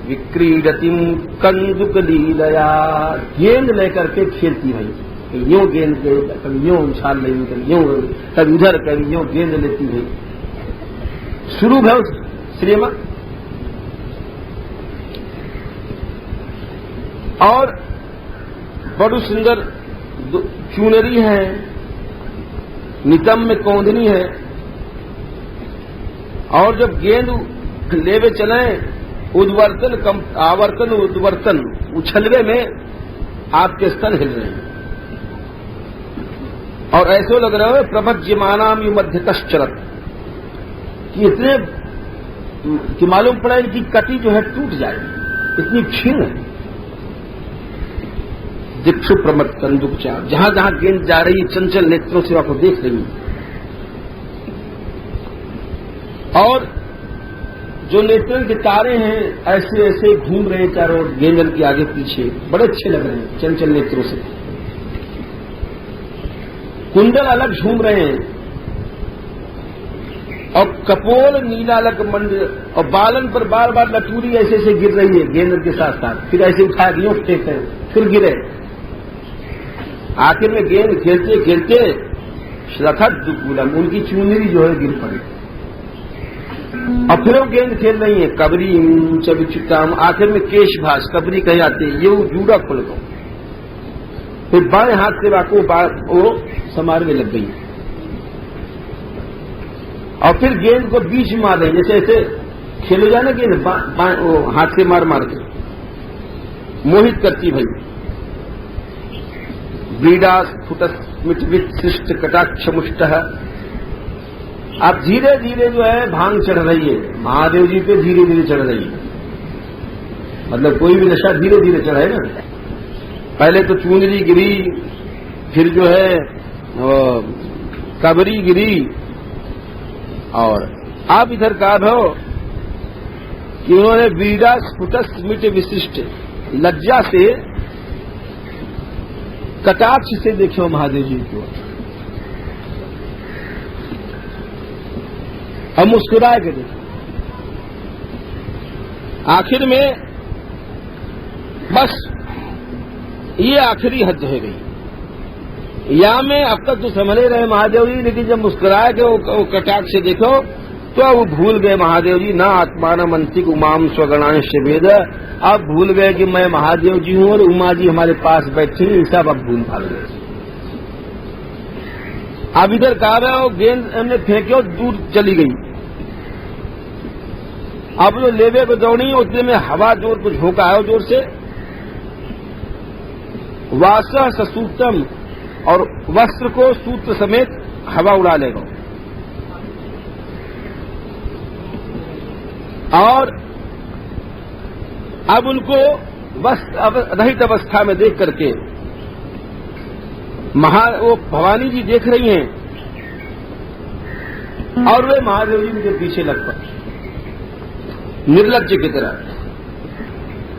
विक्रीडतिम कंदुक लीलया, गेंद लेकर के खेलती है। यूं गेंद के कभी यूं उछाल रही, कभी यूं, कभी उधर, कभी यूं गेंद लेती है। शुरू है उस सिनेमा। और बड़ी सुंदर चुनरी है, नितम में कौंधनी है। और जब गेंद लेवे चले, उद्वर्तन आवर्तन उद्वर्तन, उछलवे में आपके स्तन हिल रहे हैं। और ऐसे लग रहा है प्रभज्यमानाम मध्यतश्चरत, कि इतने कि मालूम पड़ा इनकी कटी जो है टूट जाएगी, इतनी क्षीण है। दिक्षु प्रमत कंदुकचा, जहां जहां गेंद जा रही चंचल नेत्रों से आपको देख रही। और जो नेत्रों के तारे हैं ऐसे ऐसे घूम रहे हैं चारों गेंदन के आगे पीछे, बड़े अच्छे लग रहे हैं चंचल नेत्रों से। कुंडल अलग झूम रहे हैं और कपोल नीलालक मंड और बालन पर बार बार लटूरी ऐसे ऐसे गिर रही है गेंद के साथ साथ, फिर ऐसे उठा के यूं फेंकते हैं, फिर गिरे। आखिर में गेंद खेलते खेलते श्रथट दुकूलम, उनकी चुनरी जो है गिर पड़ी और फिर वो गेंद खेल रही है। कबरी चविचुताम, आखिर में केश भाष, कबरी कहे जाते ये वो जूड़ा खुल गो, फिर बाएं हाथ से वो समार में लग गई और फिर गेंद को बीच में मार रहे, जैसे ऐसे खेलो जाए ना गेंद वो हाथ से मार मार के मोहित करती भाई। व्रीडा स्फुटस्मित कटाक्ष मुष्ट, अब धीरे धीरे जो है भांग चढ़ रही है महादेव जी पे, धीरे धीरे चढ़ रही है। मतलब कोई भी नशा धीरे धीरे चढ़े ना, पहले तो चूंदरी गिरी, फिर जो है कबरी गिरी, और आप इधर कहा हो कि उन्होंने व्रीडा स्फुटस्मित विशिष्ट, लज्जा से कटाक्ष से देखो महादेव जी को और मुस्कुराए के देखो। आखिर में बस ये आखिरी हद हो गई। या में अब तक तो संभले रहे महादेव जी, लेकिन जब मुस्कुराए के वो कटाक्ष से देखो तो वो भूल गए महादेव जी, ना आत्मान मंतिक उमाम स्वगणांश वेद, अब भूल गए कि मैं महादेव जी हूं और उमा जी हमारे पास बैठी, सब अब भूल भाग गए। अब इधर कहा रहे हो गेंद हमने फेंके और दूर चली गई। अब जो लेवे को दौड़ी उतने में हवा जोर को झोंका है जोर से, वासह ससूत्रम, और वस्त्र को सूत्र समेत हवा उड़ा लेगा। और अब उनको रहित अवस्था में देख करके वो भवानी जी देख रही हैं और वे महादेव जी उनके पीछे लग पड़े निर्लज्ज की तरह।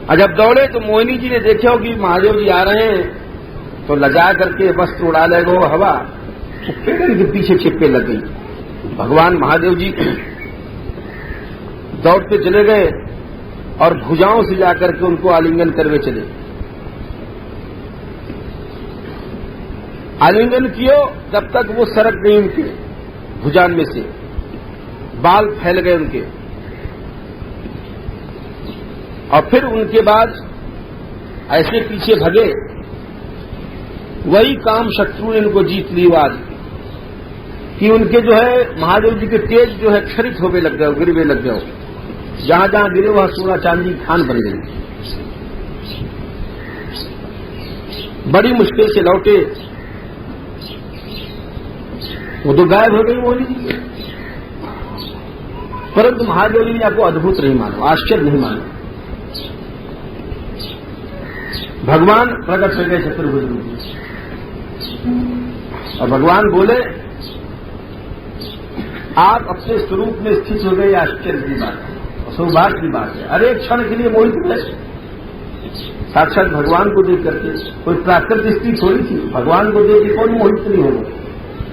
और जब दौड़े तो मोहिनी जी ने देखा हो कि महादेव जी आ रहे हैं, तो लजा करके वस्त्र उड़ा लेगा वो हवा, तो पेड़ के पीछे छिपके लग गई। भगवान महादेव जी दौड़ते चले गए और भुजाओं से जाकर के उनको आलिंगन करवे चले। आलिंगन कियो तब तक वो सरक गई उनके भुजान में से, बाल फैल गए उनके, और फिर उनके बाद ऐसे पीछे भगे। वही काम शत्रु ने उनको जीत ली आज कि उनके जो है महादेव जी के तेज जो है क्षरित होने लग गए, गिरवे लग गए। जहां जहां गिरे वहां सोना चांदी खान बन गई। बड़ी मुश्किल से लौटे, वो तो गायब हो गई मोहिनी जी। परंतु महादेव जी ने आपको अद्भुत नहीं माना, आश्चर्य नहीं माना। भगवान प्रकट हो गए चतुर्भुज में और भगवान बोले आप अपने स्वरूप में स्थित हो गए, आश्चर्य की बात है, सौभाग्य की बात है। अरे एक क्षण के लिए मोहित हुए साक्षात भगवान को देख करके। कोई प्राकृत स्थिति थोड़ी थी, भगवान को देख के कौन मोहित नहीं होगा,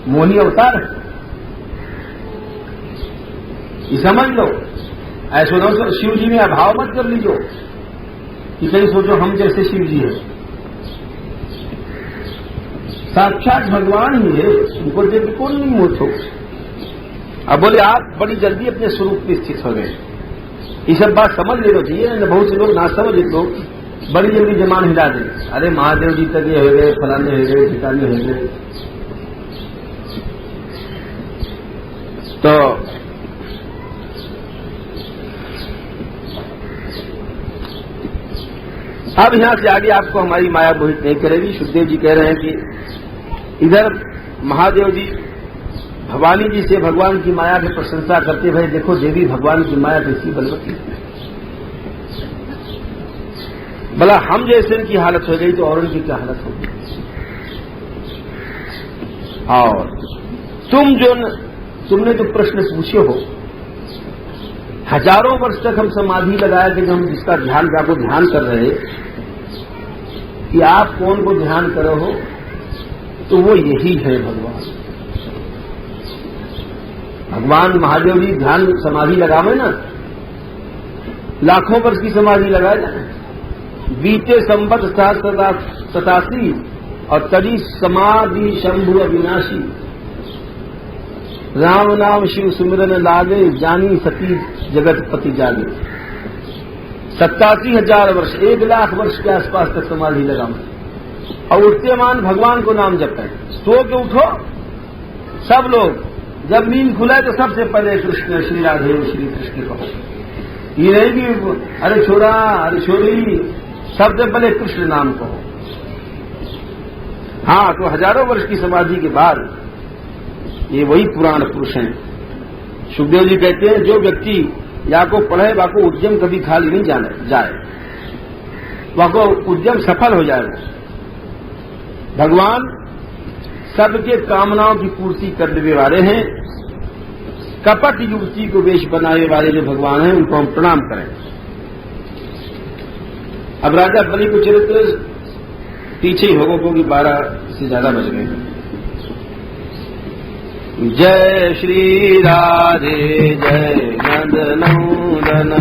मोहिनी अवतार है। ये समझ लो, ऐसो न शिव जी में अभाव मत कर लीजिए कि कहीं सोचो हम जैसे शिव जी है। साक्षात भगवान ही है, उनको देख के कौन नहीं मोहित हो। अब बोले आप बड़ी जल्दी अपने स्वरूप में स्थित हो गए, ये सब बात समझ लेना चाहिए। बहुत से लोग ना समझ लोग बड़ी जल्दी जमान हिला दे, अरे महादेव जी तक ये हो गए, फलाने हो गए, ठिकाने हो गए। तो अब यहां से आगे आपको हमारी माया मोहित नहीं करेगी। सुखदेव जी कह रहे हैं कि इधर महादेव जी भवानी जी से भगवान की माया की प्रशंसा करते भाई देखो देवी भगवान की माया कैसी बलवती है, भला हम जैसे इनकी हालत हो गई तो और इनकी क्या हालत होगी। और तुमने जो प्रश्न पूछे हो, हजारों वर्ष तक हम समाधि लगाए थे, जब हम जिसका ध्यान आपको ध्यान कर रहे कि आप कौन को ध्यान करो हो, तो वो यही है भगवान। भगवान महादेव जी ध्यान समाधि लगावे ना, लाखों वर्ष की समाधि लगाए जाए, बीते संवत 87 और तरी समाधि शंभु अविनाशी, राम नाम शिव सुमिरन लागे, जानी सती जगत पति जागे। 87,000 वर्ष, 1 लाख वर्ष के आसपास तक समाधि लगावे और उठते मान भगवान को नाम जपें। सो के उठो सब लोग, जब नींद खुले तो सबसे पहले कृष्ण श्री राधे श्री कृष्ण कहो। ये नहीं कि अरे छोरा अरे छोरी, सबसे पहले कृष्ण नाम कहो। हाँ, तो हजारों वर्ष की समाधि के बाद ये वही पुराण पुरुष हैं। सुखदेव जी कहते हैं जो व्यक्ति या को पढ़े वाको उद्यम कभी खाली नहीं जाए, वाको उद्यम सफल हो जाए। भगवान सबके कामनाओं की पूर्ति करने वाले हैं। कपट युवती को वेश बनाने वाले जो भगवान हैं उनको हम प्रणाम करें। अब राजा बलि को चरित्र पीछे ही होगा क्योंकि 12 से ज्यादा बज गए। जय श्री राधे जय नंदनंदन,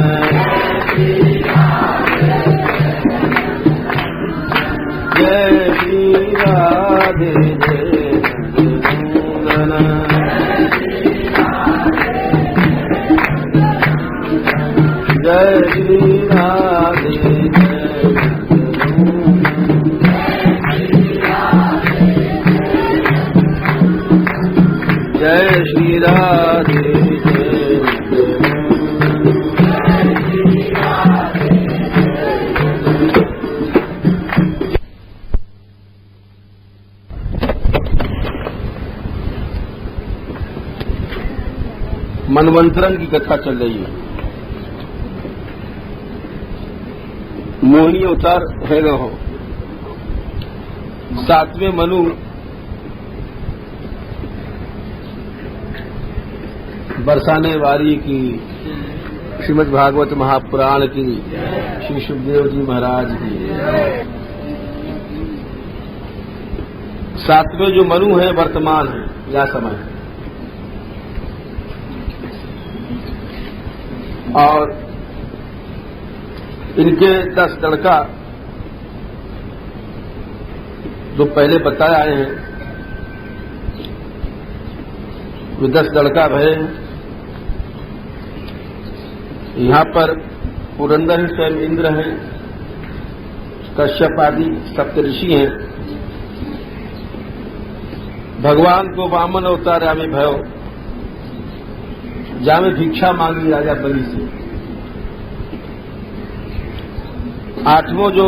जय श्री राधे जय नंदनंदन, जय श्री राधे जय श्री राधे मनवंतरन की कथा चल रही है। मोहिनी अवतार है रहो। 7वें मनु बरसाने वारी की, श्रीमद् भागवत महापुराण की, श्री सुखदेव जी महाराज की। 7वें जो मनु है वर्तमान है या समय है, और इनके 10 लड़का जो पहले बताए आए हैं, वे 10 लड़का भये हैं। यहां पर पुरंदर स्वयं इंद्र हैं, कश्यप आदि सप्तऋषि हैं। भगवान को वामन अवतार आमे भयो, जामे भिक्षा मांगी राजा बलि से। 8वां जो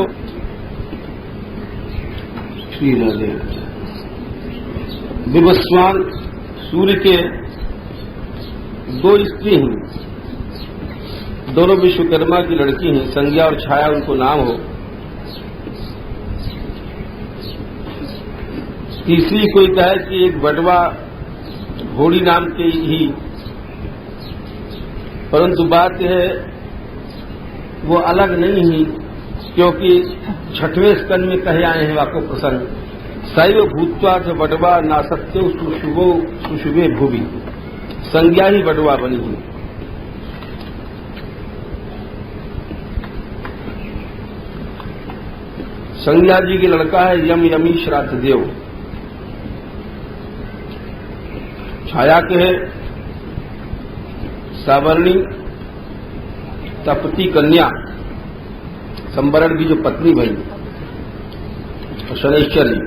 श्री राधे विवस्वान सूर्य के 2 स्त्री हैं, दोनों विश्वकर्मा की लड़की हैं, संज्ञा और छाया उनको नाम हो। तीसरी कोई कहे कि एक बटवा घोड़ी नाम के ही, परंतु बात यह है वो अलग नहीं ही, क्योंकि 6वें स्कंद में कहे आए हैं वाको प्रसंग, शैव भूत्वा च बटवा नासत्यो सुशुभे भूवि, संज्ञा ही बटवा बनी हुई। संज्ञा जी की लड़का है यम यमी श्राद्ध देव। छाया के है सावर्णी तपती कन्या, संवरण की जो पत्नी भई, शनैश्चरी।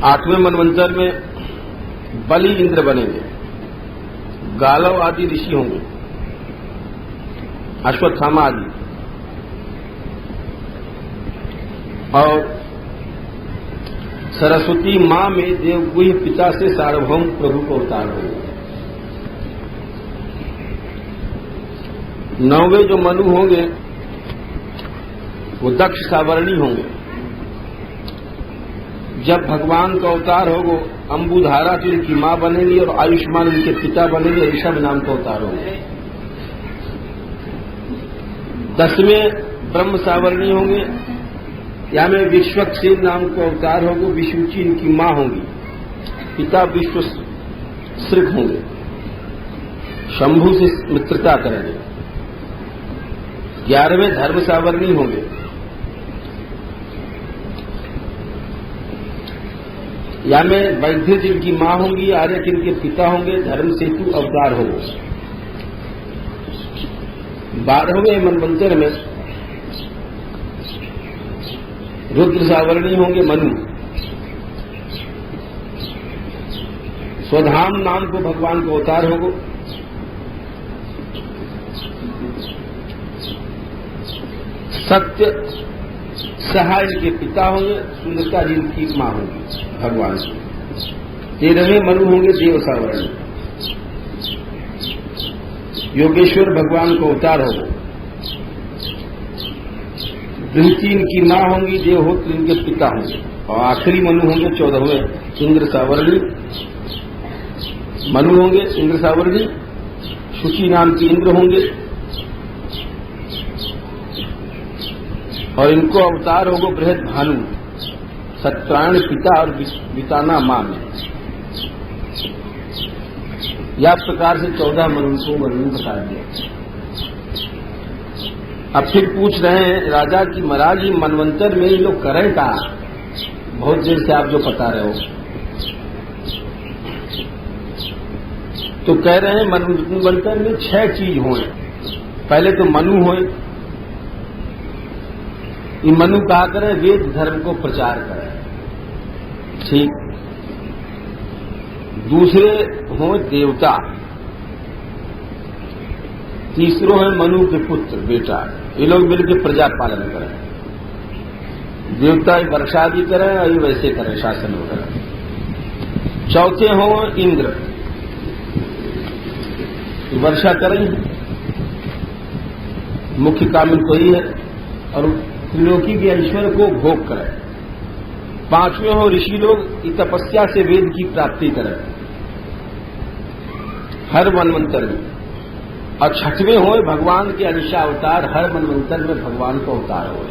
8वें मनवंतर में बलि इंद्र बनेंगे, गालव आदि ऋषि होंगे, अश्वत्थामा आदि, और सरस्वती मां में देवगुह्य पिता से सार्वभौम प्रभु को अवतार होंगे। 9वें जो मनु होंगे वो दक्ष सावर्णी होंगे। जब भगवान का अवतार होगा, अंबुधारा फिर की मां बनेगी और आयुष्मान उनके पिता बनेंगे, ऋषभ नाम का अवतार होंगे। 10वें ब्रह्म सावर्णी होंगे, या में विश्वक्सेन नाम का अवतार होगा, विष्णुची इनकी मां होंगी, पिता श्रिक होंगे, शंभु से मित्रता करेंगे, 11वें धर्म सावर्णी होंगे, या में वैद्य जिनकी मां होंगी, आर्य जिनके पिता होंगे, धर्म सेतु अवतार होंगे। 12वें मनवंतर में रुद्र सावर्णी होंगे मनु, स्वधाम नाम को भगवान को अवतार होगा। सत्य सहाय के पिता होंगे, सुंदरता जिनकी मां होंगी भगवान की। 13वें मनु होंगे देव सावर्णी, योगेश्वर भगवान को अवतार होगा। बृहति इनकी मां होंगी, देवहोत्र इनके पिता होंगे। और आखिरी मनु होंगे 14वें इंद्र सावर्णी मनु होंगे, इंद्र सावर्णी। शुचि नाम के इंद्र होंगे और इनको अवतार होगा बृहद भानु, सत्यायन पिता और विताना मां में। या प्रकार से 14 मनु को वर्णन बता दिया। अब फिर पूछ रहे हैं राजा की महाराज मनवंतर में ये लोग करें का, बहुत देर से आप जो बता रहे हो। तो कह रहे हैं मनवंतर में 6 चीज होए। पहले तो मनु होए, ये मनु कहा करें वेद धर्म को प्रचार करें, ठीक। दूसरे हों देवता, तीसरो है मनु के पुत्र बेटा, ये लोग मिलकर प्रजा पालन करें। देवता वर्षा भी करें और ये वैसे करें, शासन वगैरह। चौथे हों इंद्र, वर्षा करें, मुख्य काम इनको ही है, और त्रिलोकी के ईश्वर को भोग करें। 5वें हो ऋषि लोग, तपस्या से वेद की प्राप्ति करें हर मनवंतर में। और 6वें हो भगवान के अनिशा अवतार, हर मनवंतर में भगवान को अवतार हो।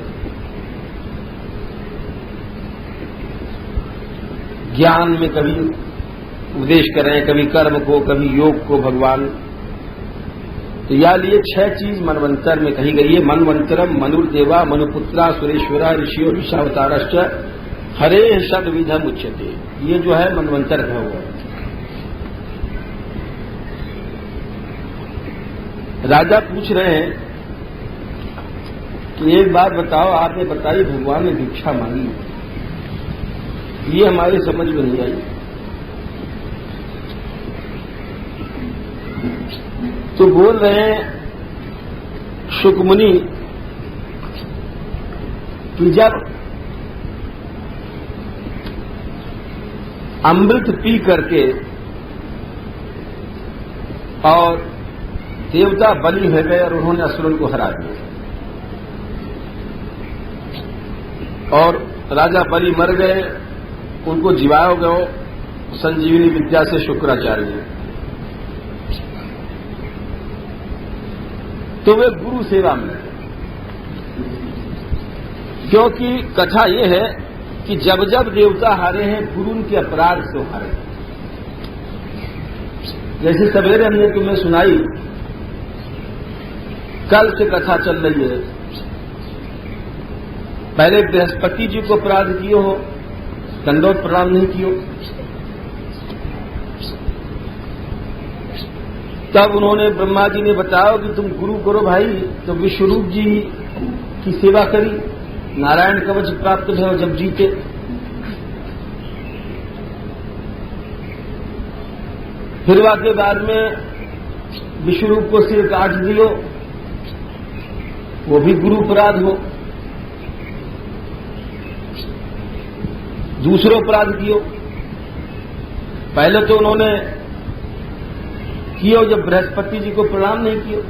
ज्ञान में कभी उपदेश करें, कभी कर्म को, कभी योग को भगवान। तो या लिए 6 चीज मनवंतर में कही गई है। मनवंतरम मनुर्देवा मनुपुत्रा सुरेश्वरा ऋषियो ऋषावतारश्च हरे षड्विधम उच्यते। ये जो है मनवंतर का हुआ। राजा पूछ रहे हैं कि एक बात बताओ, आपने बताई भगवान ने भिक्षा मांगी, ये हमारी समझ में नहीं आई। तो बोल रहे हैं शुकमुनि कि जब अमृत पी करके और देवता बलि हो गए और उन्होंने असुरन को हरा दिया, और राजा बलि मर गए, उनको जीवाओ गए संजीवनी विद्या से शुक्राचार्य, तो वे गुरु सेवा में। क्योंकि कथा यह है कि जब जब देवता हारे हैं, गुरु उनके अपराध से हारे। जैसे सवेरे हमने तुम्हें सुनाई, कल से कथा चल रही है। पहले बृहस्पति जी को अपराध किए हो, दंडोत प्रणाम नहीं कियो, तब उन्होंने ब्रह्मा जी ने बताया कि तुम गुरु करो भाई। तो विश्वरूप जी की सेवा करी, नारायण कवच प्राप्त भयो जब जीते। फिर के बाद में विश्वरूप को सिर काट दियो, वो भी गुरु अपराध हो। दूसरो अपराध कियो, पहले तो उन्होंने कियो जब बृहस्पति जी को प्रणाम नहीं कियो,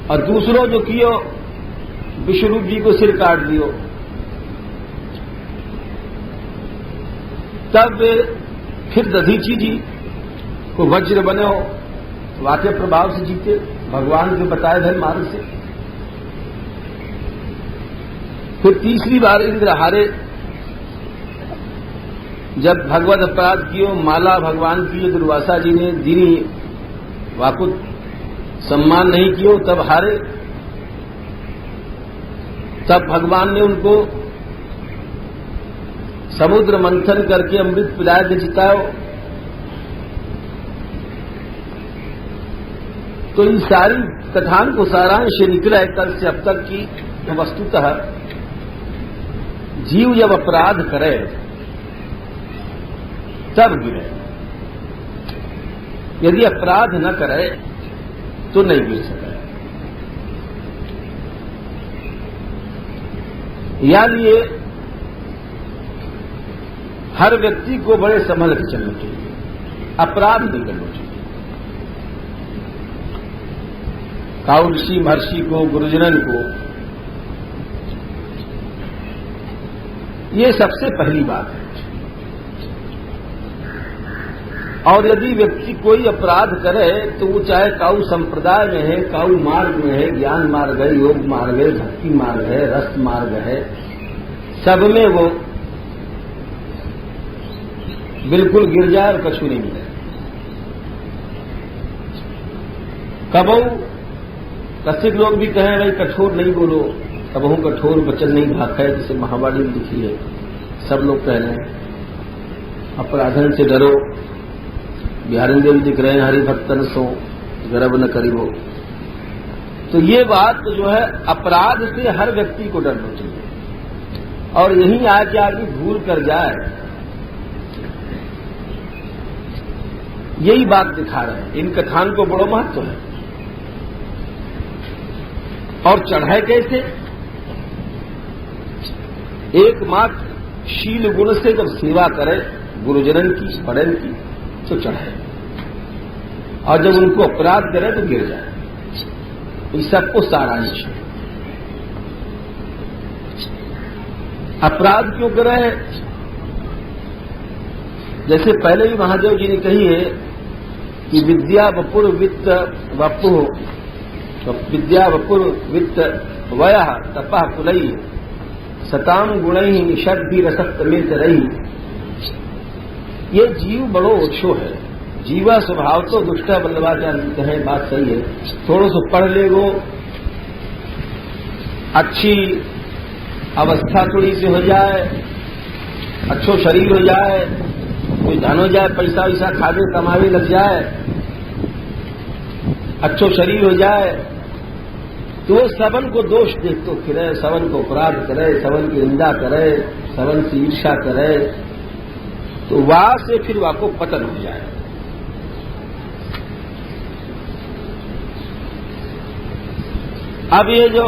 और दूसरो जो कियो विश्वरूप जी को सिर काट दियो। तब फिर दधीची जी को वज्र बने हो, वाक्य प्रभाव से जीते, भगवान के बताए धर्म मार्ग से। फिर तीसरी बार इंद्र हारे, जब भगवत अपराध कियो माला भगवान की दुर्वासा जी ने दीनी वाकुत सम्मान नहीं कियो तब हारे। तब भगवान ने उनको समुद्र मंथन करके अमृत पिला के जिताओ। तो इन सारी कथान को सारांश निकला है कल से अब तक की वस्तुतः जीव जब अपराध करे तब गिरे, यदि अपराध न करे तो नहीं गिर सके। या लिए हर व्यक्ति को बड़े संभल के चलना चाहिए, अपराध नहीं करना चाहिए। काऊ ऋषि महर्षि को, गुरुजनन को ये सबसे पहली बात है। और यदि व्यक्ति कोई अपराध करे तो वो चाहे काऊ संप्रदाय में है, काऊ मार्ग में है, ज्ञान मार्ग है, योग मार्ग है, भक्ति मार्ग है, रस मार्ग है, सब में वो बिल्कुल गिर जाए और कछु नहीं मिले। कबहू कथिक लोग भी कहें भाई कठोर नहीं बोलो, कबहू कठोर वचन नहीं भाखै, जिसे महावाणी में लिखी है, सब लोग कह रहे हैं अपराधन से डरो। बिहारी देव दिख रहे हैं हरिभक्तन सो गर्व न करिबो। तो ये बात जो है अपराध से हर व्यक्ति को डरना चाहिए। और यही आके आदमी भूल कर जाए, यही बात दिखा रहे हैं। इन कथान को बड़ो महत्व है। और चढ़ाए कैसे? एकमात्र शील गुण से जब सेवा करे गुरुजनन की, बड़न की, तो चढ़ाए। और जब उनको अपराध करे तो गिर जाए। इस सबको सारांश है। अपराध क्यों करे? जैसे पहले भी महादेव जी ने कही है कि विद्या वपुर वित्त वपु, विद्या वपुर वित्त वयः तपः कुलई सताम गुणई षड्भी रसक्त में रही। ये जीव बड़ो ओछो है। जीवा स्वभाव तो दुष्ट बल्लभाचार्य कहें, बात सही है। थोड़ो सो पढ़ लेगो, अच्छी अवस्था थोड़ी सी हो जाए, अच्छो शरीर हो जाए, कोई धन हो जाए, पैसा वैसा खावे कमावे लग जाए, अच्छो शरीर हो जाए, तो वो सबन को दोष देख तो फिरे, सबन को अपराध करे, सबन की निंदा करे, सबन की ईर्ष्या करे, तो वहां से फिर वहां को पतन हो जाए। अब ये जो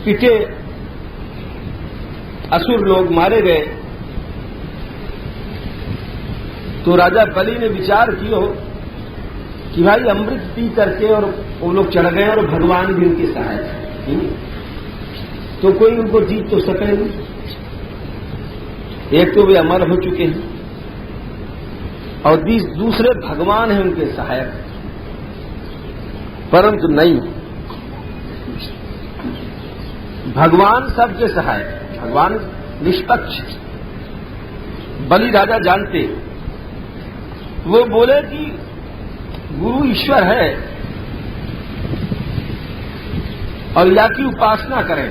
पिटे असुर लोग मारे गए, तो राजा बलि ने विचार किया कि भाई अमृत पी करके और वो लोग चढ़ गए और भगवान भी उनके सहायक है, तो कोई उनको जीत तो सके नहीं। एक तो वे अमर हो चुके हैं और दूसरे भगवान हैं उनके सहायक, परंतु नहीं, भगवान सबके सहायक, भगवान निष्पक्ष। बलि राजा जानते, वो बोले कि गुरु ईश्वर है और या की उपासना करें।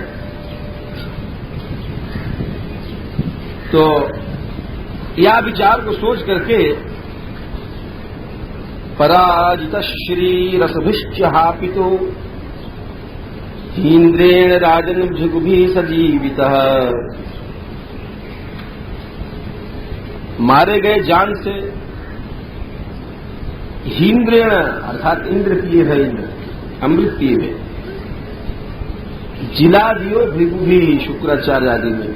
तो या विचार को सोच करके पराजित श्री रसभिश्च हापितो इंद्रेण राजन भृगुभि सजीवित, मारे गए जान से इंद्रेण अर्थात इंद्र पिए है, इंद्र अमृत पिए है, जिला दियो भृगुभि शुक्राचार्य आदि में।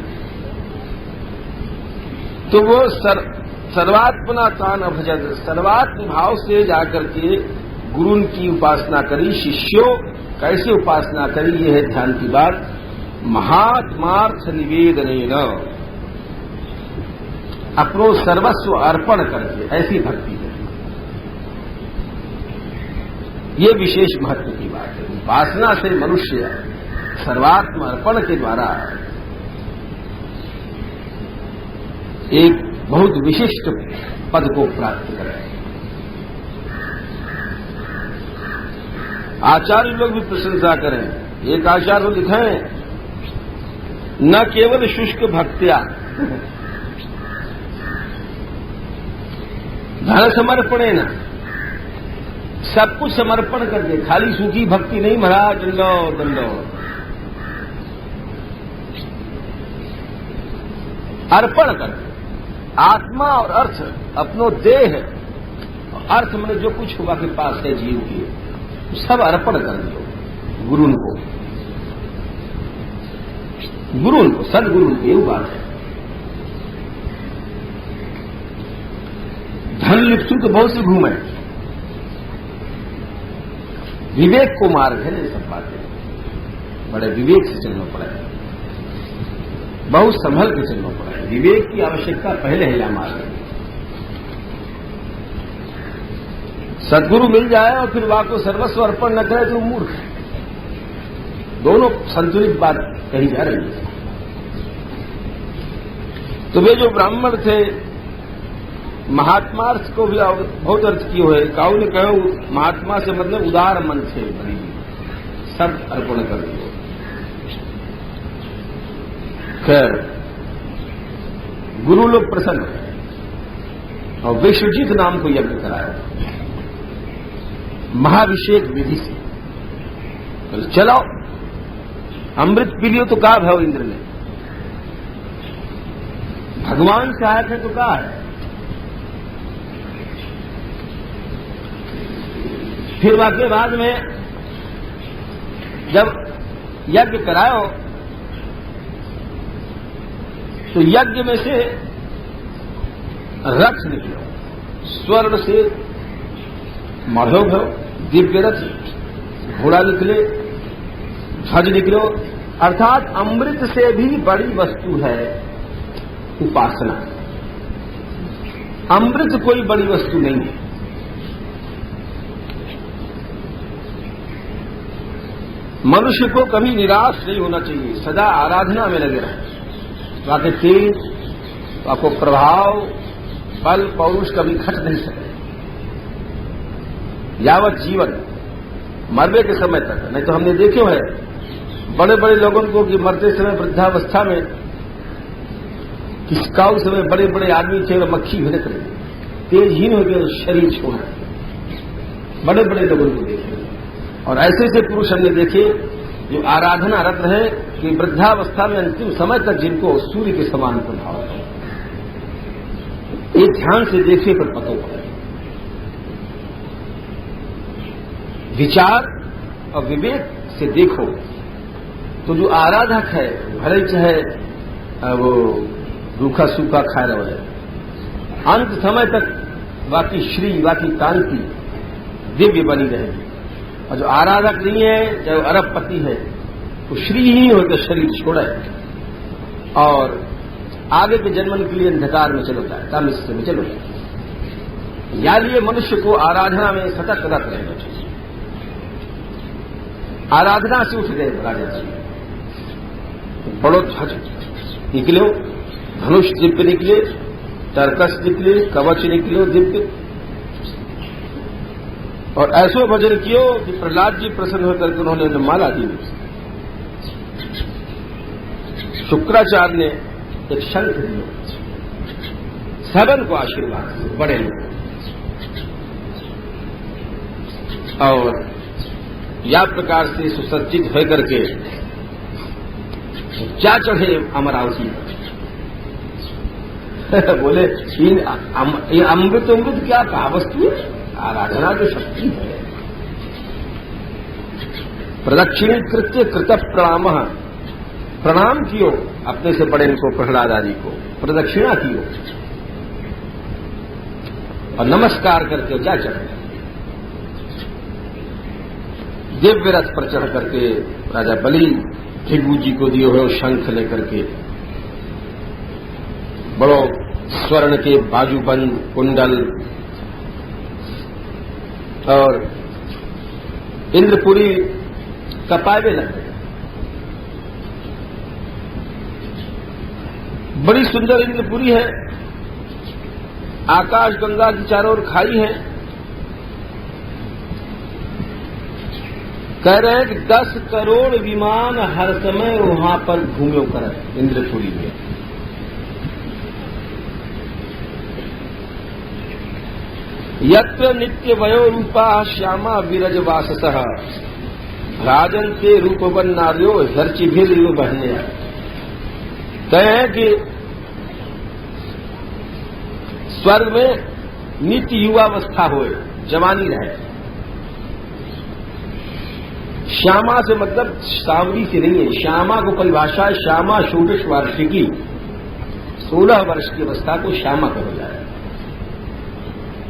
तो वो सर्वात्मना तान अभजन, सर्वात्म भाव से जाकर के गुरु की उपासना करी। शिष्यों कैसे उपासना करी, ये है ध्यान की बात। महात्मार्थ निवेदनेन, अपनो सर्वस्व अर्पण करके ऐसी भक्ति है। ये विशेष महत्व की बात है। उपासना से मनुष्य सर्वात्म अर्पण के द्वारा एक बहुत विशिष्ट पद को प्राप्त करें। आचार्य लोग भी प्रशंसा करें। एक आचार्य लिखें, न केवल शुष्क भक्त्या धन समर्पणे न, सब कुछ समर्पण करके, खाली सूखी भक्ति नहीं महाराज, दंडो दंडो, अर्पण करके आत्मा और अर्थ, अपनो देह अर्थ में जो कुछ हुआ के पास है जीव की, सब अर्पण कर दो गुरु को, सदगुरु की ये बात है। धन लिप्सु तो बहुत से घूमे, विवेक को मार्ग है ये सब बातें, बड़े विवेक से चलना पड़ा है, बहुत संभल के चलना पड़ा है। विवेक की आवश्यकता पहले है, यह मार्ग है। सदगुरु मिल जाए और फिर वहां को सर्वस्व अर्पण न करे तो मूर्ख है। दोनों संतुलित बात कही जा रही है। तो वे जो ब्राह्मण थे, महात्मार्थ को भी बहुत अर्थ किए हुए। काऊ ने कहो महात्मा से मतलब उदार मन थे, सब अर्पण कर दियो। खैर गुरु लोग प्रसन्न है और विश्वजीत नाम को यज्ञ कराया महाभिषेक विधि से। चलो अमृत पी लियो तो कहा भव इंद्र ने, भगवान सहायक है तो कहा है। फिर वाकई बाद में जब यज्ञ करायो तो यज्ञ में से रथ निकलो, स्वर्ण से मढ़ो भव, दिव्य रथ, घोड़ा निकले, ध्वज निकलो। अर्थात अमृत से भी बड़ी वस्तु है उपासना। अमृत कोई बड़ी वस्तु नहीं है। मनुष्य को कभी निराश नहीं होना चाहिए, सदा आराधना में लगे रहे। आपके तेज, आपको प्रभाव, बल, पौरुष कभी घट नहीं सके यावत जीवन, मरने के समय तक। नहीं तो हमने देखे हैं बड़े बड़े लोगों को कि मरते समय वृद्धावस्था में, किसकाऊ समय बड़े बड़े आदमी थे और मक्खी भिड़क रहे, तेजहीन हो गए, शरीर छोड़ा। बड़े बड़े लोगों को देखे और ऐसे ऐसे पुरुष हमने देखे जो आराधना रत रहे कि वृद्धावस्था में अंतिम समय तक जिनको सूर्य के समान प्रभाव है। एक ध्यान से देखे पर पता पड़े। विचार और विवेक से देखो तो जो आराधक है भले चाहे वो रूखा सूखा खा रहा है, अंत समय तक बाकी श्री बाकी कांति दिव्य बनी रहेगी। और जो आराधक नहीं है, चाहे वो अरबपति है, वो श्रीहीन होकर शरीर छोड़े और आगे के जन्मन के लिए अंधकार में चलो जाए, कामिष्ट में चलो जाए। या लिए मनुष्य को आराधना में सतत रत रहना चाहिए। आराधना से उठ गए राजा जी, बड़ो ध्वज निकले, धनुष दिव्य निकले, तरकस निकले, कवच निकले दिव्य, और ऐसो भजन कियो कि प्रहलाद जी प्रसन्न होकर के उन्होंने माला दी। शुक्राचार्य ने एक शंख दिया, सबन को आशीर्वाद बड़े लोग, और या प्रकार से सुसज्जित होकर के क्या चढ़े अमरावती बोले ये अमृत अमृत क्या कहा वस्तु है, आराधना जो शक्ति है। प्रदक्षिणी कृत्य कृत प्रणाम, प्रणाम कियो अपने से बड़े इनको प्रहलाद आदि को, प्रदक्षिणा कियो और नमस्कार करके जा चढ़े। दिव्य रथ पर चढ़ करके राजा बलि भृगु जी को दिए हुए शंख लेकर के, बड़ो स्वर्ण के बाजूबंद कुंडल, और इंद्रपुरी कपावे लग गए। बड़ी सुंदर इंद्रपुरी है, आकाश गंगा की चारों ओर खाई है। कह रहे हैं कि 10 करोड़ विमान हर समय वहां पर घूम्यो करे इंद्रपुरी में। यत्र नित्य वयो रूपा श्यामा विरज वाससः राजन के रूपवन नार्यो हर्चिभिर बहने। कहे हैं कि स्वर्ग में नित्य युवावस्था होए, जवानी रहे। श्यामा से मतलब सांवरी से नहीं है। श्यामा को परिभाषा है श्यामा षोडश वार्षिकी, 16 वर्ष की अवस्था को श्यामा कहा जाए।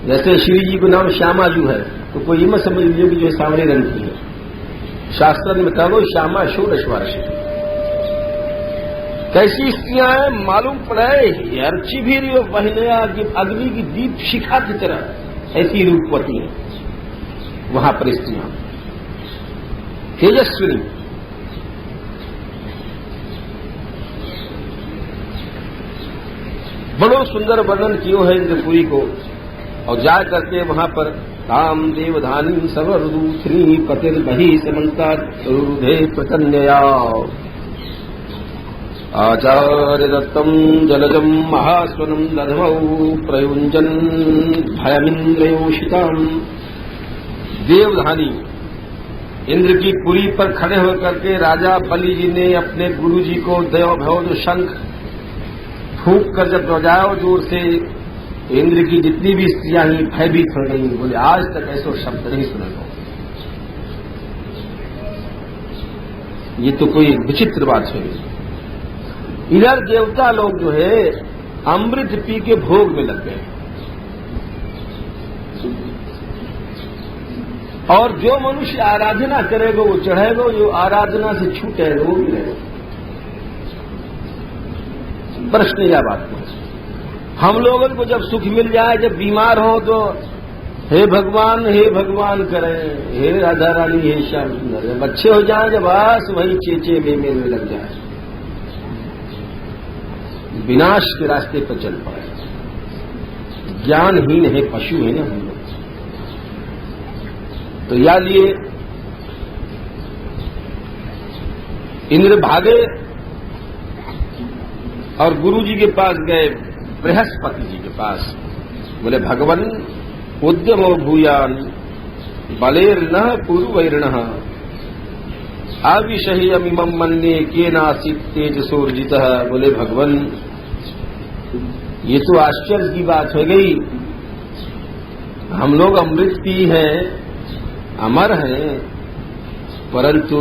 जैसे श्री जी को नाम श्यामा जू है तो कोई ये मत समझ लीजिए कि जो सांवरे रंग की है। शास्त्र में बता दो श्यामा षोडश वार्षिकी। कैसी स्त्रियां हैं मालूम पड़ा है, अर्ची भी बहनया की अग्नि की दीप शिखा की तरह ऐसी रूपवती है वहां पर स्त्रियां, तेजस्विनी। बड़ो सुंदर वर्णन कियो है इंद्रपुरी को। और जा करके वहां पर ताम देवधानी सर्वरूथनी पतिर्बहि समन्ता रुधे प्रतन्यया आचार्य दत्तम जलजम महास्वनम दधमौ प्रयुंजन भयमिंद्रयोषिताम। देवधानी इंद्र की पुरी पर खड़े होकर के राजा बलि जी ने अपने गुरु जी को देव भव शंख फूंक कर जब बजाओ जोर से, इंद्र की जितनी भी स्त्रियां ही भयभीत हो गई। बोले आज तक ऐसा शब्द नहीं सुना हो। ये तो कोई विचित्र बात है। इधर देवता लोग जो है अमृत पी के भोग में लग गए, और जो मनुष्य आराधना करेगा वो चढ़ेगा, जो आराधना से छूटेगा वो भी रहेगा। प्रश्न या बात को हम लोगों को जब सुख मिल जाए, जब बीमार हो तो हे भगवान करें, हे राधा रानी, हे श्याम सुंदर। जब अच्छे हो जाए जब बस वही चेचे में लग जाए, विनाश के रास्ते पर चल पड़े। ज्ञानहीन है, पशु है ना हम लोग। तो या लिए इंद्र भागे और गुरु जी के पास गए, बृहस्पति जी के पास। बोले भगवन उद्यमो भूयान बलेर्न पूर्वैर्णः अविषह्यमिमं मन्ये केनासीत् तेजसोर्जितः। बोले भगवन ये तो आश्चर्य की बात हो गई, हम लोग अमृत पी हैं, अमर हैं, परंतु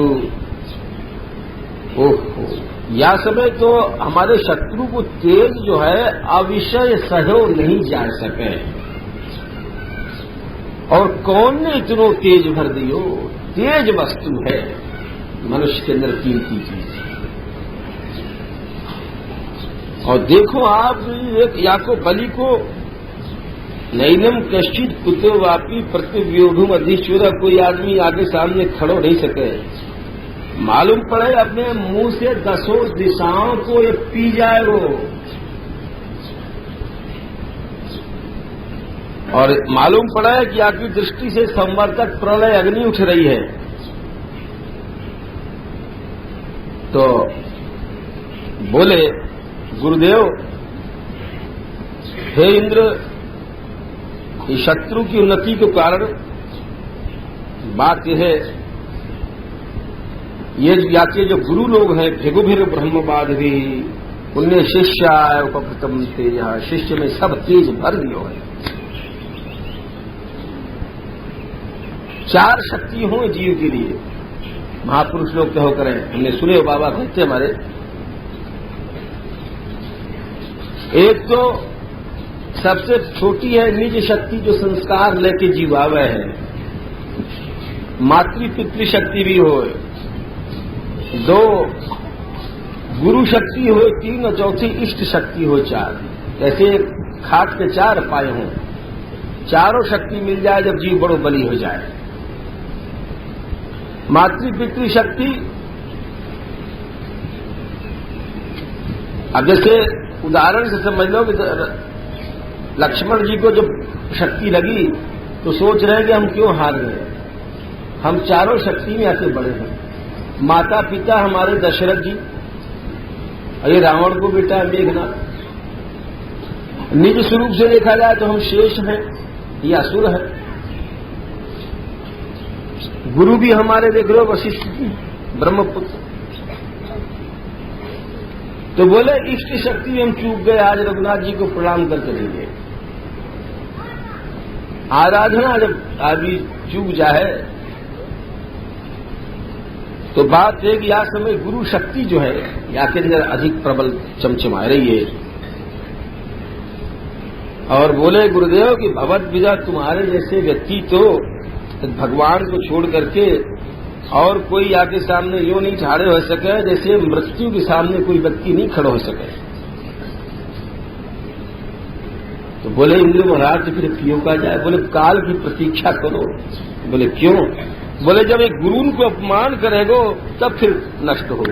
ओहो या समय तो हमारे शत्रु को तेज जो है अविषय सहयो नहीं जा सके। और कौन ने इतनो तेज भर दियो? तेज वस्तु है मनुष्य के अंदर कीमती चीज। और देखो आप एक याको बलि को नैनम कश्चित कुतो वापी प्रतिव्योधुम अधिश्वर, कोई आदमी आगे सामने खड़ो नहीं सके। मालूम पड़े अपने मुंह से 10 दिशाओं को ये पी जाए वो। और मालूम पड़ा है कि आपकी दृष्टि से संवर्तक प्रलय अग्नि उठ रही है। तो बोले गुरुदेव, हे इंद्र, ये शत्रु की उन्नति के कारण बात यह है, ये याके जो गुरु लोग हैं भृगुभिर ब्रह्मवाद भी उनने शिष्याय उपकृतम तेज, शिष्य में सब तेज भर दियो है। 4 शक्ति हो जीव के लिए। महापुरुष लोग कहो करें, हमने सुने हो बाबा कहते हमारे, एक तो सबसे छोटी है निज शक्ति जो संस्कार लेके जीवावे है, मातृ पितृ शक्ति भी हो। 2 गुरु शक्ति हो, 3 और चौथी इष्ट शक्ति हो, 4। ऐसे खाट के 4 पाए हों, चारों शक्ति मिल जाए जब जीव बड़ो बली हो जाए। मातृ पितृ शक्ति, अब जैसे उदाहरण से समझ लो कि लक्ष्मण जी को जब शक्ति लगी तो सोच रहे हैं कि हम क्यों हार गए। हम चारों शक्ति में ऐसे बड़े हैं। माता पिता हमारे दशरथ जी, और ये रावण को बेटा है मेघनाथ। निज स्वरूप से देखा जाए तो हम शेष हैं, ये असुर है। गुरु भी हमारे देख लो वशिष्ठ जी, ब्रह्मपुत्र। तो बोले इष्ट शक्ति हम चूक गए, आज रघुनाथ जी को प्रणाम करके देंगे। आराधना जब आदमी चूक जाए तो बात है कि या समय गुरु शक्ति जो है या के अंदर अधिक प्रबल चमचमा रही है। और बोले गुरुदेव कि भगवत विदा तुम्हारे जैसे व्यक्ति तो भगवान को छोड़ करके और कोई आके सामने यूं नहीं ठाड़े हो सके जैसे मृत्यु के सामने कोई व्यक्ति नहीं खड़ा हो सके। तो बोले इंद्र महाराज तो फिर क्यों कहा जाए? बोले काल की प्रतीक्षा करो। बोले क्यों? बोले जब एक गुरु को अपमान करेगो तब फिर नष्ट हो।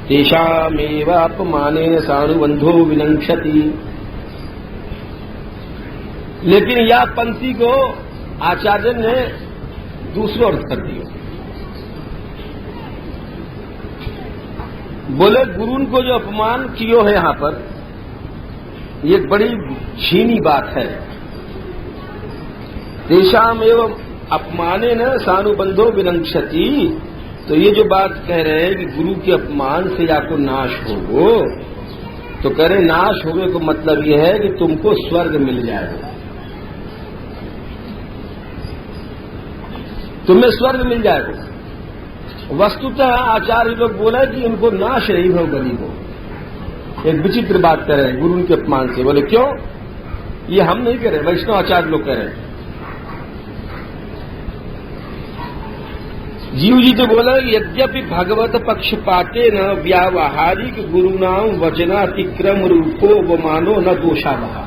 तेषामेव अपमाने सानुबंधो विनंक्षति। लेकिन यह पंक्ति को आचार्य ने दूसरा अर्थ कर दिया। बोले गुरु को जो अपमान कियो है यहां पर, ये बड़ी छीनी बात है। तेषाम एवं अपमाने न सानुबंधो विनंक्षति। तो ये जो बात कह रहे हैं कि गुरु के अपमान से आपको नाश होगो, तो कह रहे नाश होने को मतलब यह है कि तुमको स्वर्ग मिल जाएगा, तुम्हें स्वर्ग मिल जाएगा। वस्तुतः आचार्य लोग बोले कि उनको नाश नहीं हो गरीबों। एक विचित्र बात कह रहे हैं गुरु के अपमान से। बोले क्यों? ये हम नहीं कह रहे, वैष्णव आचार्य लोग कह रहे हैं। जीव जी तो बोला यद्यपि भगवत पक्षपाते न व्यावहारिक गुरुनाम वचनातिक्रम रूपो व मानो न दोषावहा।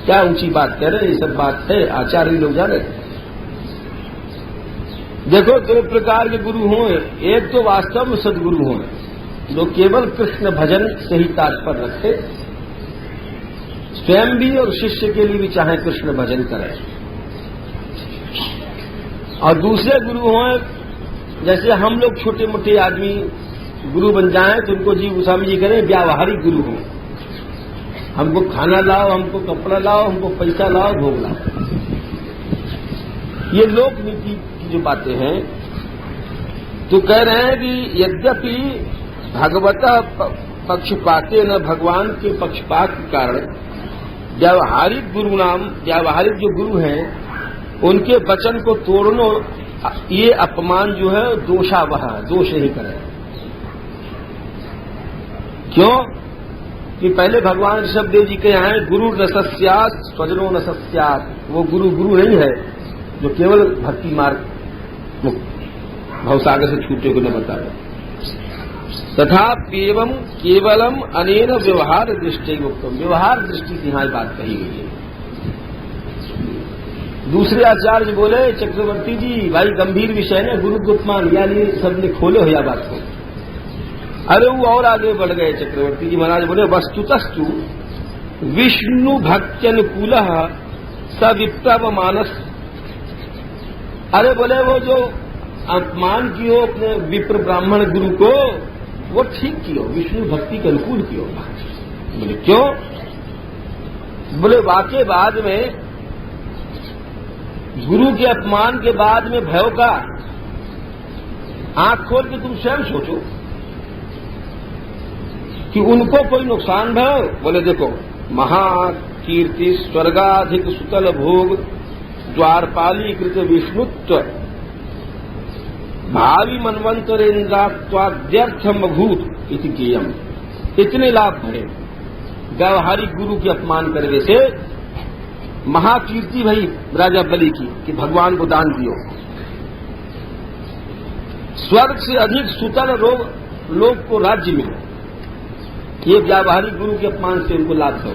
क्या ऊंची बात कह रहे हैं, ये सब बात है आचार्य लोग जाने। देखो दो प्रकार के गुरु हों, एक तो वास्तव में सदगुरु हों जो केवल कृष्ण भजन से ही तात्पर्य रखे, स्वयं भी और शिष्य के लिए भी चाहे कृष्ण भजन करें। और दूसरे गुरु हों जैसे हम लोग छोटे मोटे आदमी गुरु बन जाएं तो उनको जी गोस्वामी जी करें व्यावहारिक गुरु हों। हमको खाना लाओ, हमको कपड़ा लाओ, हमको पैसा लाओ, भोग लाओ। ये लोक नीति की जो बातें हैं तो कह रहे हैं कि यद्यपि भगवता पक्षपाते न, भगवान के पक्षपात के कारण व्यावहारिक गुरु नाम, व्यावहारिक जो गुरु हैं उनके वचन को तोड़ना, ये अपमान जो है दोषावह, दोष नहीं करे। क्यों? कि पहले भगवान ऋषभदेव जी के यहाँ गुरु न सस्यात् स्वजनो न सस्यात्। वो गुरु गुरु नहीं है जो केवल भक्ति मार्ग भवसागर से छूटे को न बताए। तथा एवं केवलम अनेन व्यवहार दृष्टि युक्तम, व्यवहार दृष्टि की यहाँ बात कही गई है। दूसरे आचार्य बोले चक्रवर्ती जी भाई गंभीर विषय है गुरु को अपमान, यानी सबने खोले हो या बात को। अरे वो और आगे बढ़ गए चक्रवर्ती जी महाराज बोले वस्तुतस्तु विष्णु भक्त्यनुकूल स विप्र मानस। अरे बोले वो जो अपमान कियो अपने विप्र ब्राह्मण गुरु को, वो ठीक कियो, विष्णु भक्ति के अनुकूल कियो। बोले क्यों? बोले वाकई बाद में गुरु के अपमान के बाद में भयो का आंख खोल के तुम स्वयं सोचो कि उनको कोई नुकसान भयो। बोले देखो महाकीर्ति स्वर्गाधिक सुतल भोग द्वारपाली कृत विष्णुत्व भावी मनवंतरेन्द्रात्वाद्यर्थम भूत इति ज्ञेयम। इतने लाभ भरे व्यावहारिक गुरु के अपमान करने से। महाकीर्ति भई राजा बलि की कि भगवान को दान दियो। स्वर्ग से अधिक सुतल लोग को राज्य मिले, ये व्यावहारिक गुरु के अपमान से उनको लाभ दो।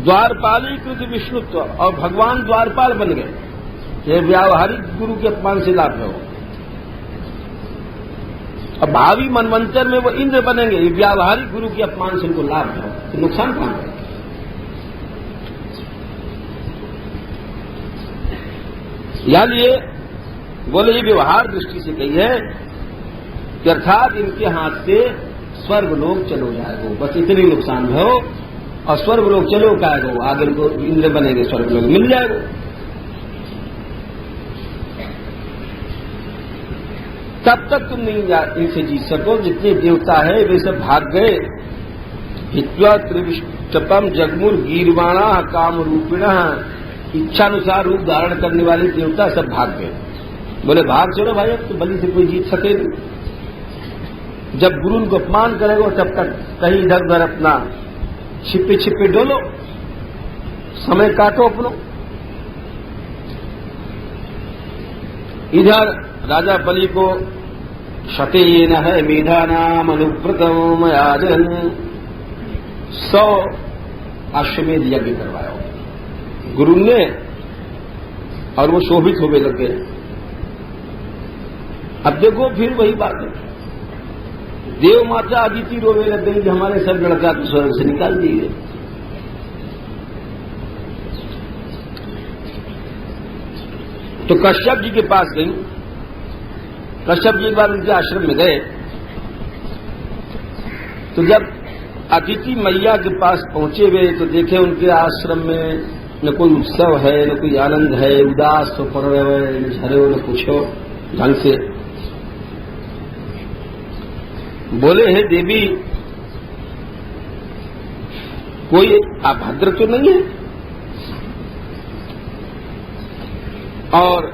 द्वारपाली कृत विष्णुत्व, और भगवान द्वारपाल बन गए, ये व्यावहारिक गुरु के अपमान से लाभ दो। अब भावी मनवंतर में वो इंद्र बनेंगे, ये व्यावहारिक गुरु के अपमान से उनको लाभ है, तो नुकसान कहां है? याद ये बोले, ये व्यवहार दृष्टि से कही है कि अर्थात इनके हाथ से स्वर्ग लोग चलो जाएगो, बस इतनी नुकसान हो, और स्वर्ग लोग चलो जाएगो, आगे इनको इंद्र बनेंगे, स्वर्ग लोग मिल जाएगो। तब तक तुम नहीं इनसे जीत सको, जितने देवता है वे सब भाग गए। हित्वा त्रिविष्टपम जगमुर गीरवाणा काम रूपिणा, इच्छानुसार रूप धारण करने वाले देवता सब भाग गए। बोले भाग चलो भाई, अब तो बलि से कोई जीत सके नहीं। जब गुरु उनको अपमान करेगा तब तक कहीं इधर उधर अपना छिपे छिपे डोलो, समय काटो अपनो। इधर राजा बलि को शतेन है मेधा नाम अनुव्रतम आजन 100 अश्वमेध यज्ञ करवाया गुरु ने, और वो शोभित होने लगे। अब देखो फिर वही बात है, देव माता अदिति रोने लग गई कि हमारे सब लड़का तो स्वर्ग से निकाल दिए। तो कश्यप जी के पास गई। कश्यप जी एक बार उनके आश्रम में गए, तो जब अदिति मैया के पास पहुंचे हुए तो देखे उनके आश्रम में न कोई उत्सव है, न कोई आनंद है, उदास हो पड़ रहे, न झरे हो, न कुछ हो ढंग से। बोले, हे देवी, कोई अभद्र तो नहीं है? और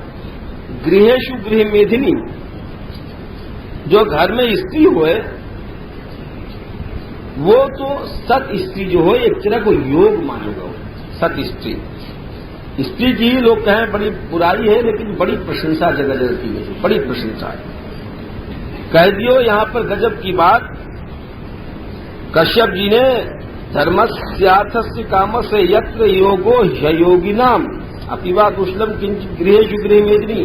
गृहेषु गृह मेधिनी, जो घर में स्त्री हुए वो तो सत स्त्री जो हो, एक तरह को योग मानेगा। सत स्त्री, स्त्री की ही लोग कहें बड़ी बुराई है, लेकिन बड़ी प्रशंसा जगह जगह की है, बड़ी प्रशंसा है। कह दियो यहां पर गजब की बात। कश्यप जी ने धर्मस्यार्थस्य कामस्य यत्र योगो ह्ययोगिनाम अपिवा कुशलम किंचित गृहेषु गृह मेदिनी।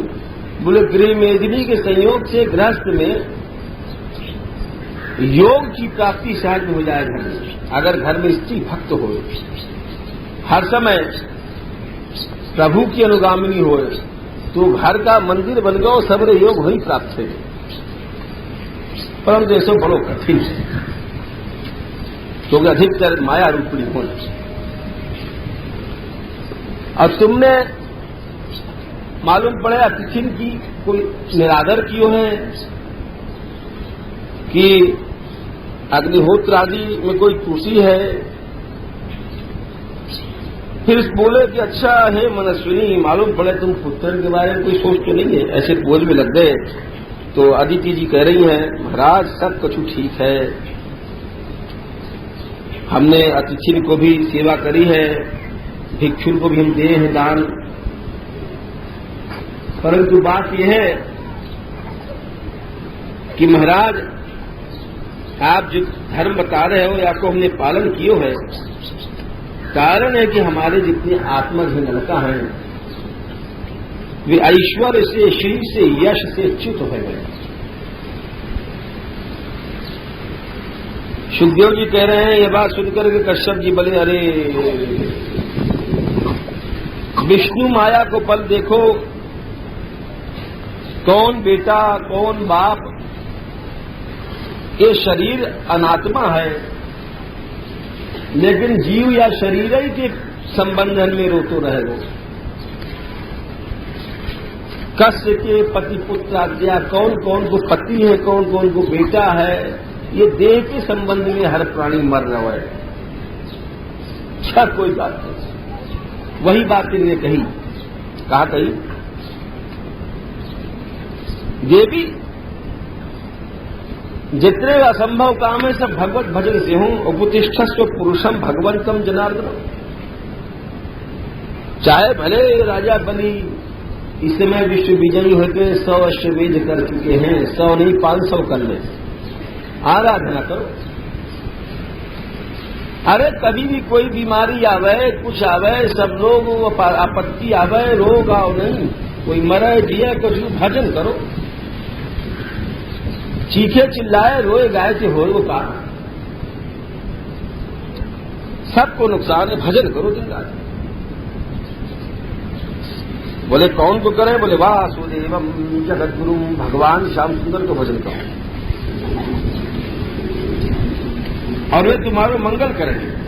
बोले गृह मेदिनी के संयोग से गृहस्थ में योग की प्राप्ति सहज हो जाए घर में। अगर घर में स्त्री भक्त हो, हर समय प्रभु की अनुगामिनी हो, तो घर का मंदिर बन गया, सबरे योग वही प्राप्त है। परंतु ऐसा बड़ो कठिन है, क्योंकि अधिकतर माया रूपणी हो। और तुमने मालूम पड़े अतिथि की कोई निरादर कियो है कि अग्निहोत्र आदि में कोई त्रुटि है। फिर बोले कि अच्छा है मनस्विनी, मालूम पड़े तुम पुत्र के बारे में कोई सोच तो नहीं है। ऐसे बोल में लग गए तो अदिति जी कह रही हैं, महाराज सब कुछ ठीक है, हमने अतिथि को भी सेवा करी है, भिक्षु को भी हम दिए हैं दान, परंतु बात यह है कि महाराज आप जो धर्म बता रहे हो या को हमने पालन कियो है। कारण है कि हमारे जितने आत्मधन लड़का हैं वे ऐश्वर्य से, श्री से, यश से च्युत हो गए। सुखदेव जी कह रहे हैं, ये बात सुनकर के कश्यप जी बोले, अरे विष्णु माया को बल देखो, कौन बेटा कौन बाप, ये शरीर अनात्मा है, लेकिन जीव या शरीर ही के संबंधन में रोतो रहेगा। कस्य के पति पुत्र आज्ञा, कौन कौन को पति है, कौन कौन को बेटा है, ये देह के संबंध में हर प्राणी मर रहा है। अच्छा कोई बात नहीं, वही बात इन्हें कही। कहा कही, देवी जितने असंभव काम है सब भगवत भजन से हों। उपतिष्ठस्व पुरुषम भगवंतम जनार्दन। चाहे भले राजा बलि इस समय विश्व विजयी होते 100 अश्वमेध कर चुके हैं, 100 नहीं 500 कर ले, आराधना करो। अरे कभी भी कोई बीमारी आवे, कुछ आवे, सब लोग आपत्ति आवे, रोग आओ नहीं, कोई मरे जिए, कुछ भजन करो। चीखे चिल्लाए रोए गाए कि होए वो पार। सबको नुकसान है, भजन करो दिन रात। बोले कौन को करें? बोले वासुदेवम जगत गुरु, भगवान श्याम सुंदर को भजन करो और वे तुम्हारा मंगल करेंगे।